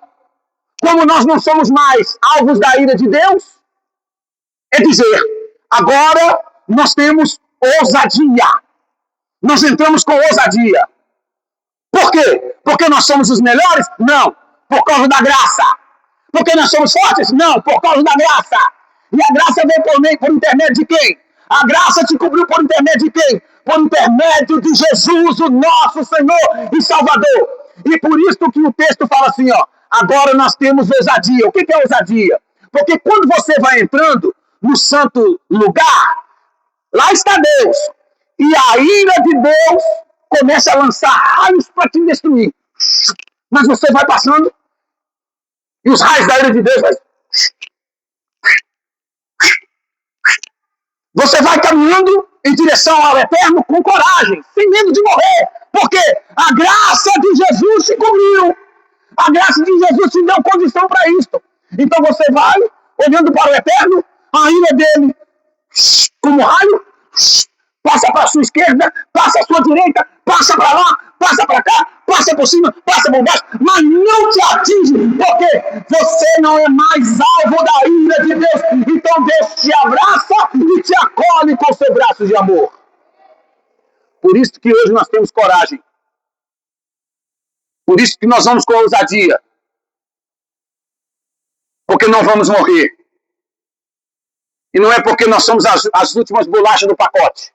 como nós não somos mais alvos da ira de Deus, é dizer, agora nós temos ousadia. Nós entramos com ousadia. Por quê? Porque nós somos os melhores? Não. Por causa da graça. Porque nós somos fortes? Não. Por causa da graça. E a graça veio por intermédio de quem? A graça te cobriu por intermédio de quem? Por intermédio de Jesus, o nosso Senhor e Salvador. E por isso que o texto fala assim, ó, agora nós temos ousadia. O que é ousadia? Porque quando você vai entrando no santo lugar, lá está Deus. E a ira de Deus começa a lançar raios para te destruir. Mas você vai passando e os raios da ira de Deus vai... Você vai caminhando em direção ao eterno com coragem, sem medo de morrer. Porque a graça de Jesus te cobriu. A graça de Jesus te deu condição para isto. Então você vai olhando para o eterno, a ira dele como raio, passa para a sua esquerda, passa à sua direita, passa para lá, passa para cá, passa por cima, passa por baixo, mas não te atinge, porque você não é mais alvo da ira de Deus. Então Deus te abraça e te acolhe com seu braço de amor. Por isso que hoje nós temos coragem. Por isso que nós vamos com ousadia. Porque não vamos morrer. E não é porque nós somos as últimas bolachas do pacote.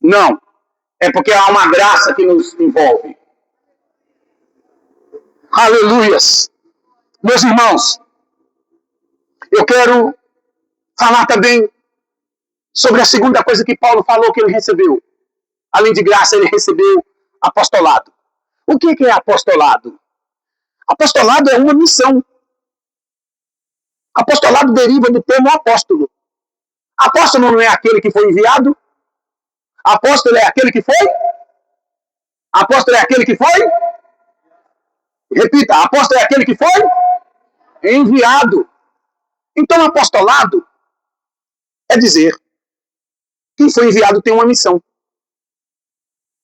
Não. É porque há uma graça que nos envolve. Aleluias. Meus irmãos, eu quero falar também sobre a segunda coisa que Paulo falou que ele recebeu. Além de graça, ele recebeu apostolado. O que é apostolado? Apostolado é uma missão. Apostolado deriva do termo apóstolo. Apóstolo não é aquele que foi enviado? Apóstolo é aquele que foi? Apóstolo é aquele que foi? Repita, apóstolo é aquele que foi? Enviado. Então, apostolado é dizer, quem foi enviado tem uma missão.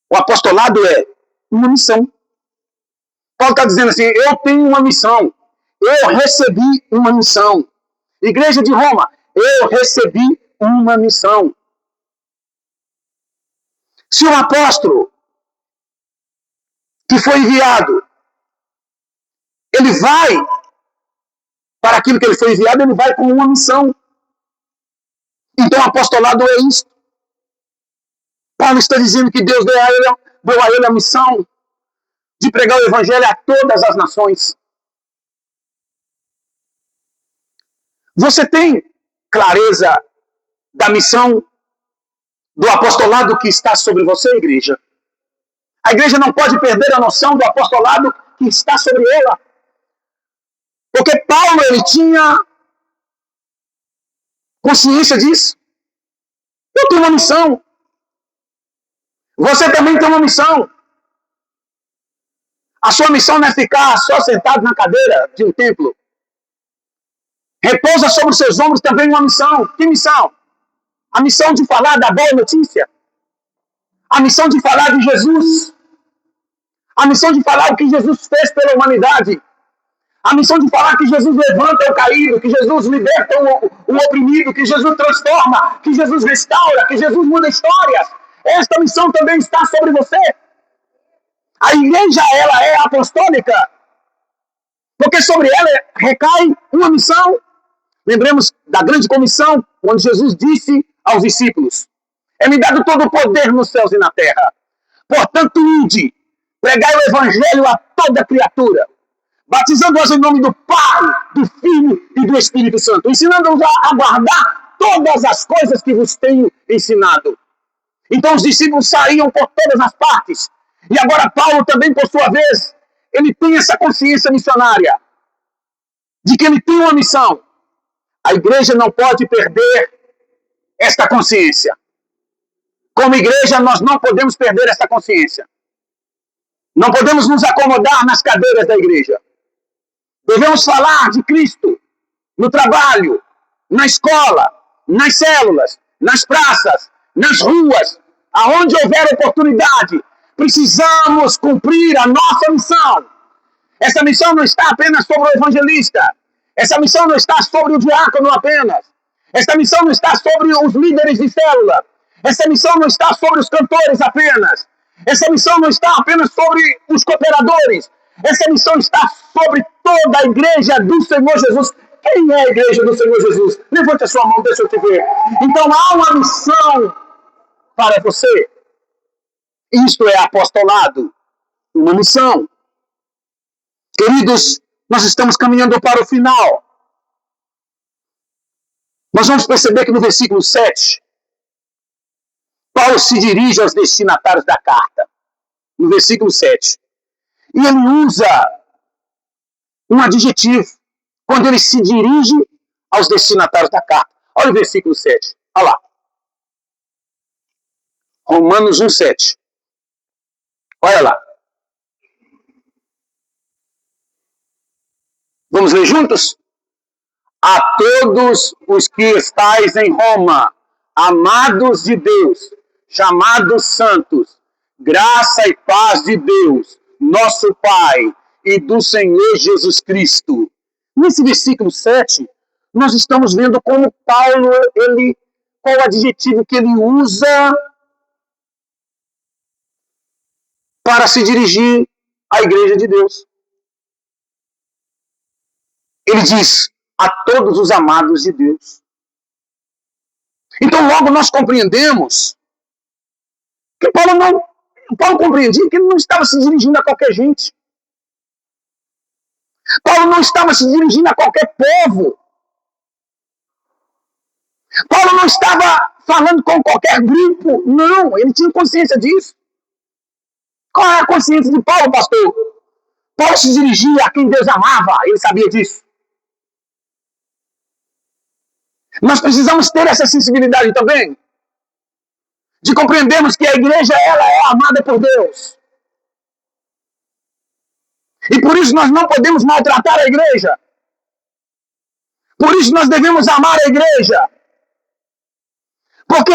O apostolado é uma missão. Paulo está dizendo assim, eu tenho uma missão. Eu recebi uma missão. Igreja de Roma, eu recebi uma missão. Se o apóstolo que foi enviado, ele vai para aquilo que ele foi enviado, ele vai com uma missão. Então, o apostolado é isso. Paulo está dizendo que Deus deu a ele a missão de pregar o evangelho a todas as nações. Você tem clareza da missão do apostolado que está sobre você, igreja? A igreja não pode perder a noção do apostolado que está sobre ela. Porque Paulo, ele tinha consciência disso. Eu tenho uma missão. Você também tem uma missão. A sua missão não é ficar só sentado na cadeira de um templo. Repousa sobre os seus ombros também uma missão. Que missão? A missão de falar da boa notícia. A missão de falar de Jesus. A missão de falar o que Jesus fez pela humanidade. A missão de falar que Jesus levanta o caído, que Jesus liberta o oprimido, que Jesus transforma, que Jesus restaura, que Jesus muda histórias. Esta missão também está sobre você. A igreja, ela é apostólica, porque sobre ela recai uma missão. Lembremos da grande comissão, quando Jesus disse aos discípulos: é-me dado todo o poder nos céus e na terra. Portanto, ide, pregai o evangelho a toda criatura, batizando-os em nome do Pai, do Filho e do Espírito Santo, ensinando-os a guardar todas as coisas que vos tenho ensinado. Então os discípulos saíam por todas as partes. E agora Paulo também, por sua vez, ele tem essa consciência missionária, de que ele tem uma missão. A igreja não pode perder esta consciência. Como igreja, nós não podemos perder esta consciência. Não podemos nos acomodar nas cadeiras da igreja. Devemos falar de Cristo no trabalho, na escola, nas células, nas praças, nas ruas, aonde houver oportunidade. Precisamos cumprir a nossa missão. Essa missão não está apenas sobre o evangelista. Essa missão não está sobre o diácono apenas. Essa missão não está sobre os líderes de célula. Essa missão não está sobre os cantores apenas. Essa missão não está apenas sobre os cooperadores. Essa missão está sobre toda a igreja do Senhor Jesus. Quem é a igreja do Senhor Jesus? Levante a sua mão, deixa eu te ver. Então há uma missão para você. Isto é apostolado. Uma missão. Queridos, nós estamos caminhando para o final. Nós vamos perceber que no versículo 7, Paulo se dirige aos destinatários da carta. No versículo 7. E ele usa um adjetivo quando ele se dirige aos destinatários da carta. Olha o versículo 7. Olha lá. Romanos 1,7. Olha lá. Vamos ler juntos? A todos os que estáis em Roma, amados de Deus, chamados santos, graça e paz de Deus, nosso Pai, e do Senhor Jesus Cristo. Nesse versículo 7, nós estamos vendo como Paulo, qual o adjetivo que ele usa para se dirigir à igreja de Deus. Ele diz, a todos os amados de Deus. Então logo nós compreendemos que Paulo compreendia que ele não estava se dirigindo a qualquer gente. Paulo não estava se dirigindo a qualquer povo. Paulo não estava falando com qualquer grupo. Não, ele tinha consciência disso. Qual é a consciência de Paulo, pastor? Paulo se dirigia a quem Deus amava, ele sabia disso. Nós precisamos ter essa sensibilidade também, de compreendermos que a igreja ela é amada por Deus. E por isso nós não podemos maltratar a igreja. Por isso nós devemos amar a igreja. Porque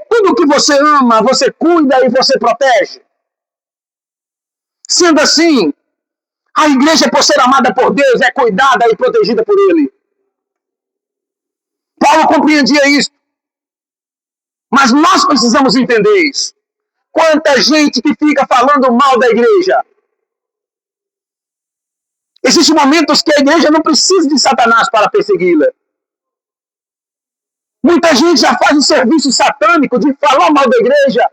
tudo que você ama, você cuida e você protege. Sendo assim, a igreja, por ser amada por Deus, é cuidada e protegida por Ele. Paulo compreendia isso. Mas nós precisamos entender isso. Quanta gente que fica falando mal da igreja. Existem momentos que a igreja não precisa de Satanás para persegui-la. Muita gente já faz um serviço satânico de falar mal da igreja,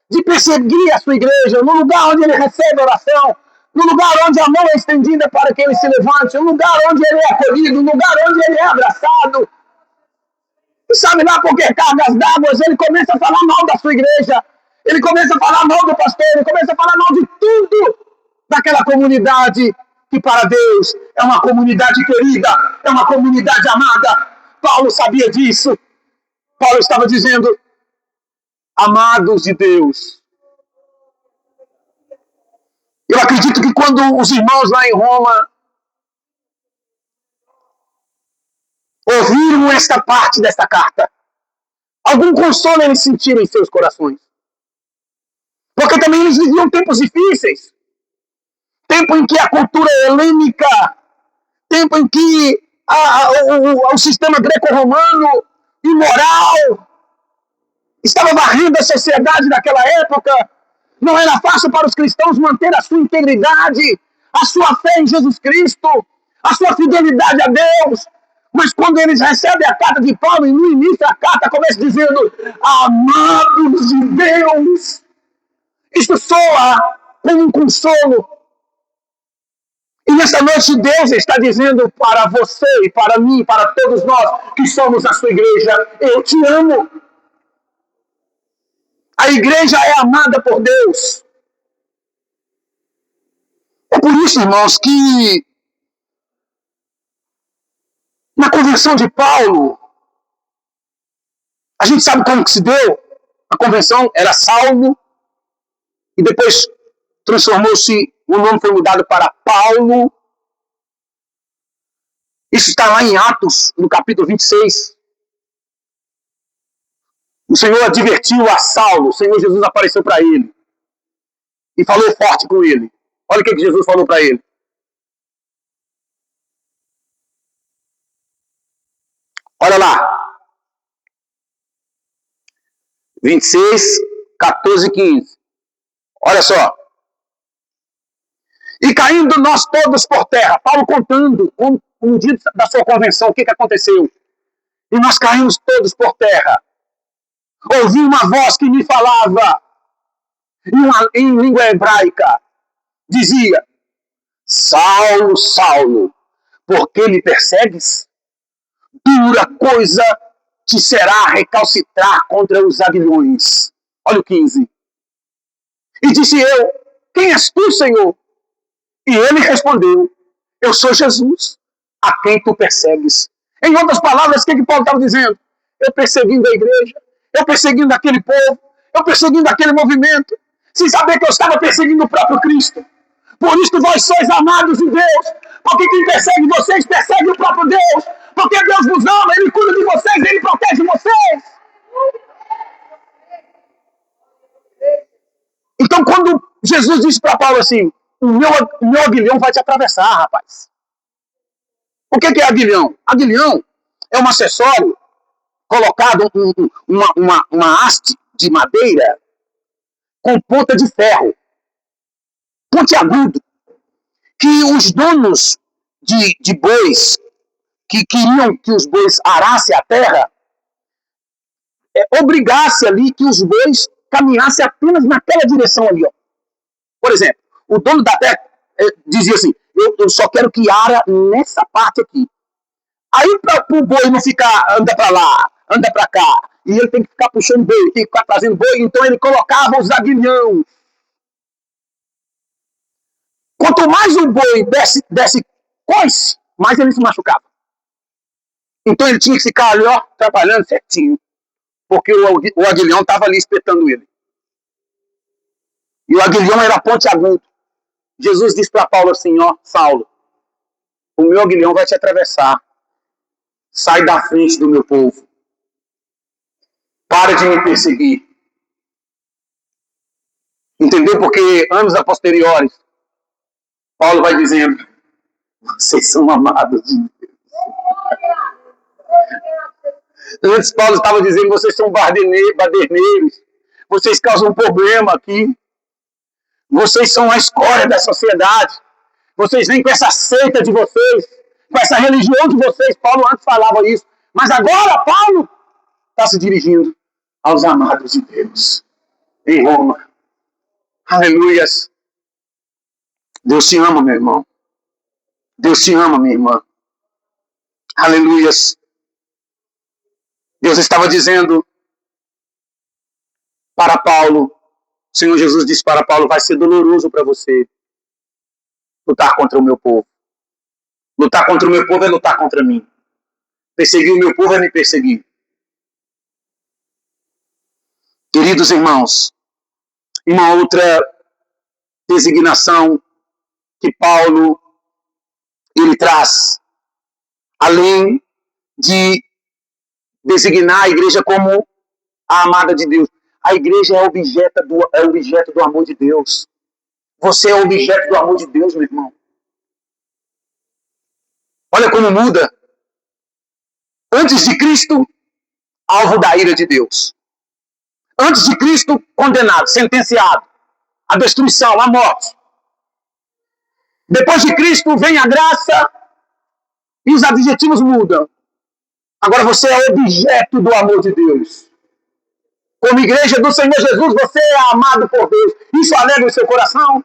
de perseguir a sua igreja, no lugar onde ele recebe oração, no lugar onde a mão é estendida para que ele se levante, no lugar onde ele é acolhido, no lugar onde ele é abraçado. E sabe lá por que cargas d'água ele começa a falar mal da sua igreja, ele começa a falar mal do pastor, ele começa a falar mal de tudo daquela comunidade que para Deus é uma comunidade querida, é uma comunidade amada. Paulo sabia disso. Paulo estava dizendo, amados de Deus. Eu acredito que quando os irmãos lá em Roma ouviram esta parte desta carta, algum consolo eles sentiram em seus corações. Porque também eles viviam tempos difíceis. Tempo em que a cultura helênica, tempo em que o sistema greco-romano imoral estava varrendo a sociedade daquela época. Não era fácil para os cristãos manter a sua integridade, a sua fé em Jesus Cristo, a sua fidelidade a Deus. Mas quando eles recebem a carta de Paulo, e no início a carta começa dizendo: amados de Deus. Isso soa como um consolo. E nessa noite Deus está dizendo para você e para mim, para todos nós que somos a sua igreja: eu te amo. A igreja é amada por Deus. É por isso, irmãos, que na conversão de Paulo, a gente sabe como que se deu. A conversão era Saulo, e depois transformou-se, o nome foi mudado para Paulo. Isso está lá em Atos, no capítulo 26. O Senhor advertiu a Saulo, o Senhor Jesus apareceu para ele e falou forte com ele. Olha o que Jesus falou para ele. Olha lá. 26, 14 e 15. Olha só. E caindo nós todos por terra. Paulo contando um dia da sua convenção, o que aconteceu. E nós caímos todos por terra. Ouvi uma voz que me falava em língua hebraica. Dizia: Saulo, Saulo, por que me persegues? Dura coisa te será recalcitrar contra os aguilhões. Olha o 15. E disse eu: quem és tu, Senhor? E ele respondeu: eu sou Jesus, a quem tu persegues. Em outras palavras, o que Paulo estava dizendo? Eu perseguindo a igreja, eu perseguindo aquele povo, eu perseguindo aquele movimento, sem saber que eu estava perseguindo o próprio Cristo. Por isso vós sois amados de Deus, porque quem persegue vocês, persegue o próprio Deus. Porque Deus vos ama, Ele cuida de vocês, Ele protege vocês. Então, quando Jesus disse para Paulo assim: o meu aguilhão vai te atravessar, rapaz. O que é aguilhão? Aguilhão é um acessório colocado, uma haste de madeira com ponta de ferro, pontiagudo, que os donos de bois, que queriam que os bois arassem a terra, obrigasse ali que os bois caminhassem apenas naquela direção ali. Ó. Por exemplo, o dono da terra dizia assim: eu só quero que ara nessa parte aqui. Aí para o boi não ficar, anda para lá, anda para cá, e ele tem que ficar puxando boi, tem que ficar trazendo boi, então ele colocava os aguilhões. Quanto mais o boi desse coice, mais ele se machucava. Então ele tinha que ficar ali, ó, trabalhando certinho, porque o aguilhão estava ali espetando ele. E o aguilhão era pontiagudo. Jesus disse para Paulo assim: ó, Saulo, o meu aguilhão vai te atravessar. Sai da frente do meu povo. Para de me perseguir. Entendeu? Porque anos a posteriores, Paulo vai dizendo: vocês são amados de Deus. Antes Paulo estava dizendo: vocês são baderneiros. Vocês causam um problema aqui. Vocês são a escória da sociedade. Vocês vêm com essa seita de vocês, com essa religião de vocês. Paulo antes falava isso. Mas agora Paulo está se dirigindo aos amados de Deus em Roma. Aleluias. Deus te ama, meu irmão. Deus te ama, minha irmã. Aleluias. Deus estava dizendo para Paulo, o Senhor Jesus disse para Paulo: vai ser doloroso para você lutar contra o meu povo. Lutar contra o meu povo é lutar contra mim. Perseguir o meu povo é me perseguir. Queridos irmãos, uma outra designação que Paulo ele traz, além de designar a igreja como a amada de Deus, A igreja é objeto do amor de Deus. Você é objeto do amor de Deus, meu irmão. Olha como muda. Antes de Cristo, alvo da ira de Deus. Antes de Cristo, condenado, sentenciado à destruição, à morte. Depois de Cristo, vem a graça e os adjetivos mudam. Agora você é objeto do amor de Deus. Como igreja do Senhor Jesus, você é amado por Deus. Isso alegra o seu coração?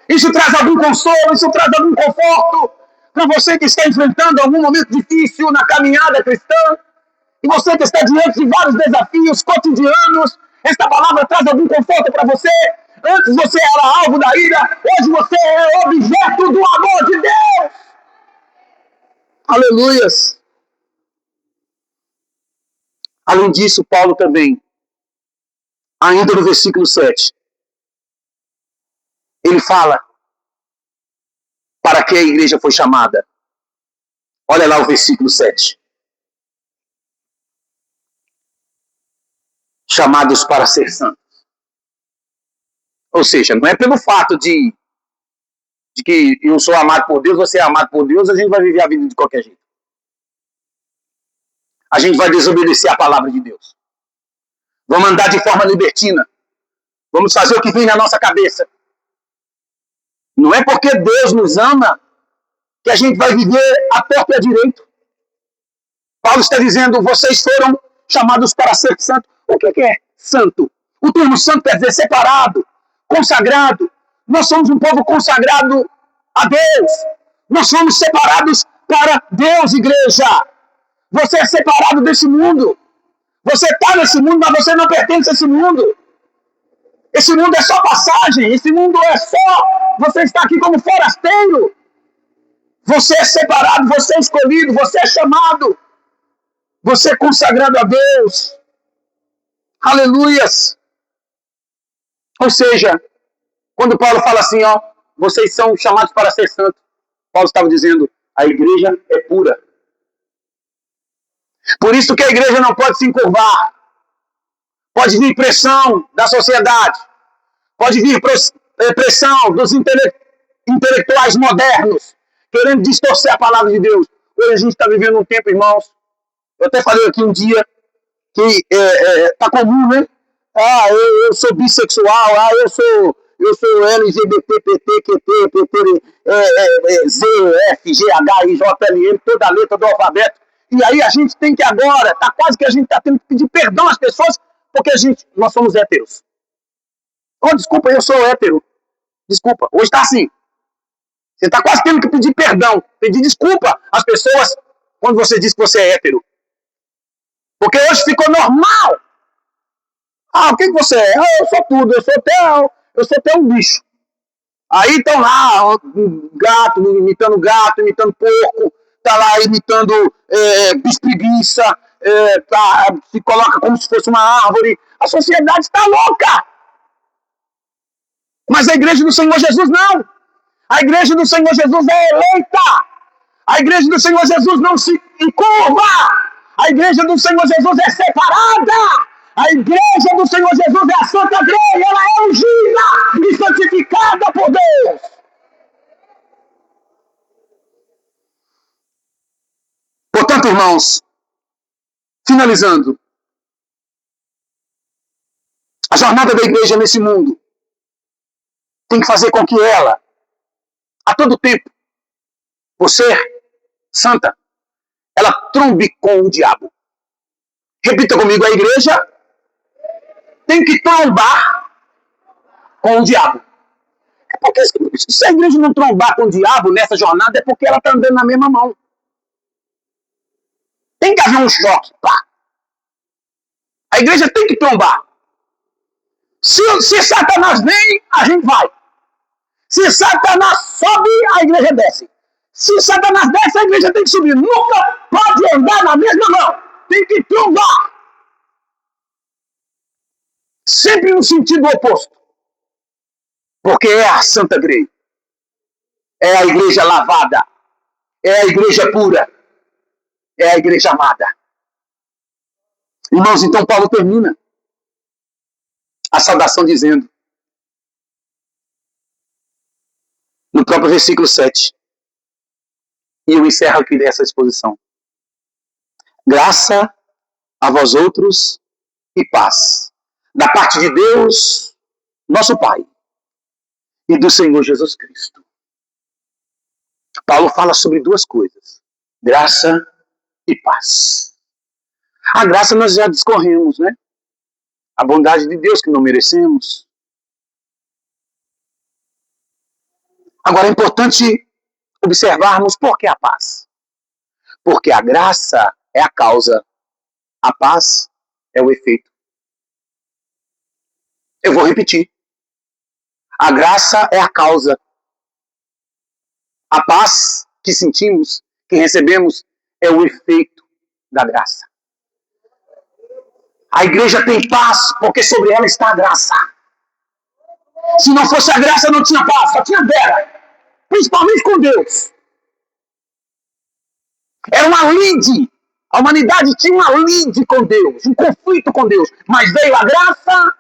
Isso traz algum consolo? Isso traz algum conforto para você que está enfrentando algum momento difícil na caminhada cristã? E você que está diante de vários desafios cotidianos, esta palavra traz algum conforto para você? Antes você era alvo da ira, hoje você é objeto do amor de Deus. Aleluias. Além disso, Paulo também, ainda no versículo 7, ele fala para que a igreja foi chamada. Olha lá o versículo 7. Chamados para ser santos. Ou seja, não é pelo fato de que eu sou amado por Deus, você é amado por Deus, a gente vai viver a vida de qualquer jeito. A gente vai desobedecer a palavra de Deus. Vamos andar de forma libertina. Vamos fazer o que vem na nossa cabeça. Não é porque Deus nos ama que a gente vai viver a torta e a direito. Paulo está dizendo, vocês foram chamados para ser santos. O que é santo? O termo santo quer dizer separado, consagrado. Nós somos um povo consagrado a Deus. Nós somos separados para Deus, igreja. Você é separado desse mundo. Você está nesse mundo, mas você não pertence a esse mundo. Esse mundo é só passagem. Esse mundo é só... Você está aqui como forasteiro. Você é separado, você é escolhido, você é chamado. Você é consagrado a Deus. Aleluias. Ou seja, quando Paulo fala assim, ó, vocês são chamados para ser santos, Paulo estava dizendo, a igreja é pura. Por isso que a igreja não pode se encurvar. Pode vir pressão da sociedade. Pode vir pressão dos intelectuais modernos, querendo distorcer a palavra de Deus. Hoje a gente está vivendo um tempo, irmãos, eu até falei aqui um dia, que tá comum, né? Eu sou bissexual, eu sou LGBT, PT, QT, PT, Z, F, G, H, I, J, L, M, toda a letra do alfabeto. E aí a gente tem que agora, tá quase que a gente tá tendo que pedir perdão às pessoas, porque nós somos héteros. Oh, desculpa, eu sou hétero. Desculpa, hoje tá assim. Você tá quase tendo que pedir perdão, pedir desculpa às pessoas quando você diz que você é hétero. Porque hoje ficou normal. O que você é? Eu sou tudo, eu sou até um bicho. Aí estão lá, gato, imitando porco, tá lá imitando bicho-preguiça, se coloca como se fosse uma árvore. A sociedade está louca. Mas a igreja do Senhor Jesus não. A igreja do Senhor Jesus é eleita. A igreja do Senhor Jesus não se encurva. A igreja do Senhor Jesus é separada. A igreja do Senhor Jesus é a Santa Grey. Ela é ungida e santificada por Deus. Portanto, irmãos, finalizando, a jornada da igreja nesse mundo tem que fazer com que ela, a todo tempo, por ser santa, ela trombe com o diabo. Repita comigo, a igreja tem que trombar com o diabo. É porque se a igreja não trombar com o diabo nessa jornada, é porque ela está andando na mesma mão. Tem que haver um choque, pá. A igreja tem que trombar. Se Satanás vem, a gente vai. Se Satanás sobe, a igreja desce. Se Satanás desce, a igreja tem que subir. Nunca pode andar na mesma mão. Tem que trombar. Sempre no sentido oposto. Porque é a Santa Grey. É a igreja lavada. É a igreja pura. É a igreja amada. Irmãos, então Paulo termina a saudação dizendo, no próprio versículo 7, e eu encerro aqui dessa exposição. Graça a vós outros e paz, da parte de Deus, nosso Pai, e do Senhor Jesus Cristo. Paulo fala sobre duas coisas, graça e paz. A graça nós já discorremos, né? A bondade de Deus que não merecemos. Agora é importante observarmos por que a paz. Porque a graça é a causa, a paz é o efeito. Eu vou repetir. A graça é a causa. A paz que sentimos, que recebemos, é o efeito da graça. A igreja tem paz porque sobre ela está a graça. Se não fosse a graça, não tinha paz, só tinha guerra. Principalmente com Deus. Era uma lide. A humanidade tinha uma lide com Deus, um conflito com Deus. Mas veio a graça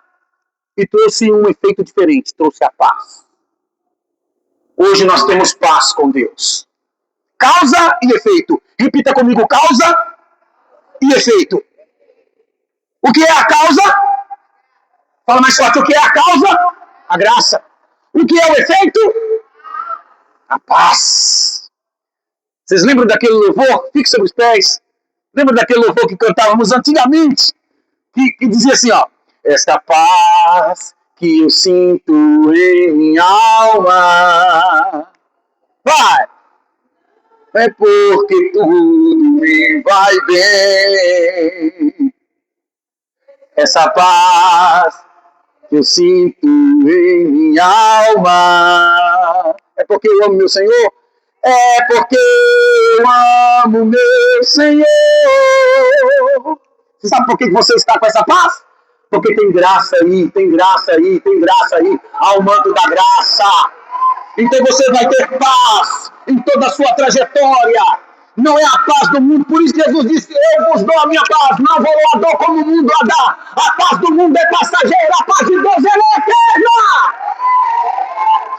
e trouxe um efeito diferente, trouxe a paz. Hoje nós temos paz com Deus. Causa e efeito. Repita comigo, causa e efeito. O que é a causa? Fala mais forte, o que é a causa? A graça. O que é o efeito? A paz. Vocês lembram daquele louvor? Fique sobre os pés. Lembra daquele louvor que cantávamos antigamente? Que dizia assim, ó. Esta paz que eu sinto em minha alma. Vai! É porque tudo me vai bem. Essa paz que eu sinto em minha alma. É porque eu amo meu Senhor? É porque eu amo meu Senhor. Você sabe por que você está com essa paz? Porque tem graça aí, tem graça aí, tem graça aí. Ao manto da graça. Então você vai ter paz em toda a sua trajetória. Não é a paz do mundo, por isso Jesus disse, eu vos dou a minha paz, não vou a dor como o mundo a dá. A paz do mundo é passageira, a paz de Deus é eterna.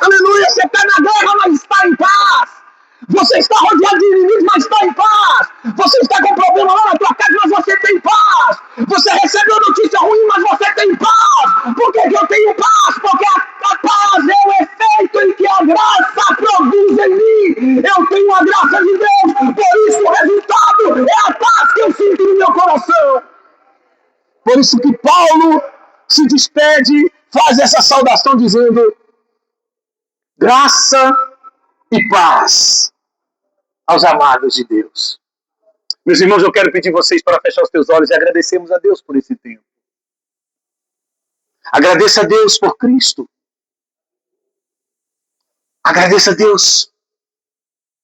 Aleluia, você está na guerra, mas está em paz. Você está rodeado de inimigos, mas está em paz. Você está com problema lá na tua casa, mas você tem paz. Você recebeu notícia ruim, mas você tem paz. Por que eu tenho paz? Porque a paz é o efeito em que a graça produz em mim. Eu tenho a graça de Deus, por isso o resultado é a paz que eu sinto no meu coração. Por isso que Paulo se despede, faz essa saudação dizendo, graça e paz aos amados de Deus. Meus irmãos, eu quero pedir vocês para fechar os teus olhos e agradecermos a Deus por esse tempo. Agradeça a Deus por Cristo. Agradeça a Deus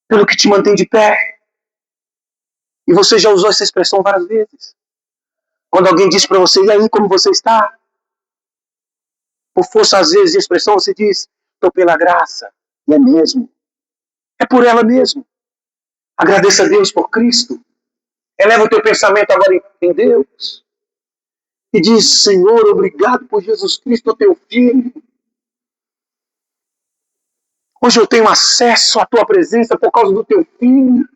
pelo que te mantém de pé. E você já usou essa expressão várias vezes. Quando alguém diz para você, e aí, como você está? Por força, às vezes, de expressão, você diz, estou pela graça. E é mesmo. É por ela mesmo. Agradeça a Deus por Cristo. Eleva o teu pensamento agora em Deus. E diz, Senhor, obrigado por Jesus Cristo, teu Filho. Hoje eu tenho acesso à tua presença por causa do teu Filho.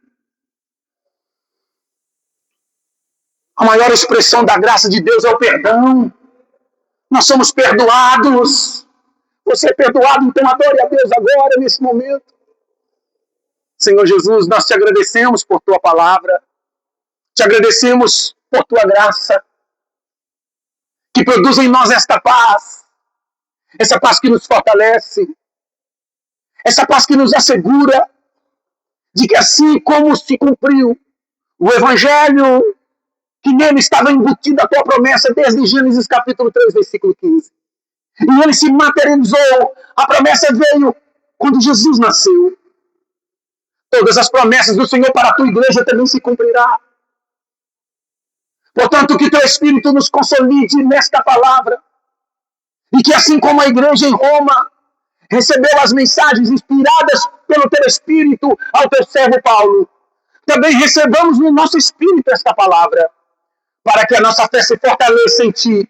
A maior expressão da graça de Deus é o perdão. Nós somos perdoados. Você é perdoado, então adore a Deus agora, nesse momento. Senhor Jesus, nós te agradecemos por tua palavra. Te agradecemos por tua graça. Que produz em nós esta paz. Essa paz que nos fortalece. Essa paz que nos assegura de que assim como se cumpriu o Evangelho, que nele estava embutida a tua promessa desde Gênesis capítulo 3, versículo 15. E ele se materializou. A promessa veio quando Jesus nasceu. Todas as promessas do Senhor para a tua igreja também se cumprirá. Portanto, que teu Espírito nos consolide nesta palavra. E que assim como a igreja em Roma recebeu as mensagens inspiradas pelo teu Espírito ao teu servo Paulo, também recebamos no nosso Espírito esta palavra, para que a nossa fé se fortaleça em ti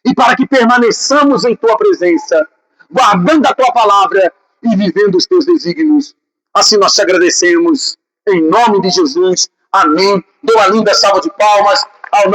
e para que permaneçamos em tua presença, guardando a tua palavra e vivendo os teus desígnios. Assim nós te agradecemos, em nome de Jesus. Amém. Dou uma linda salva de palmas ao nosso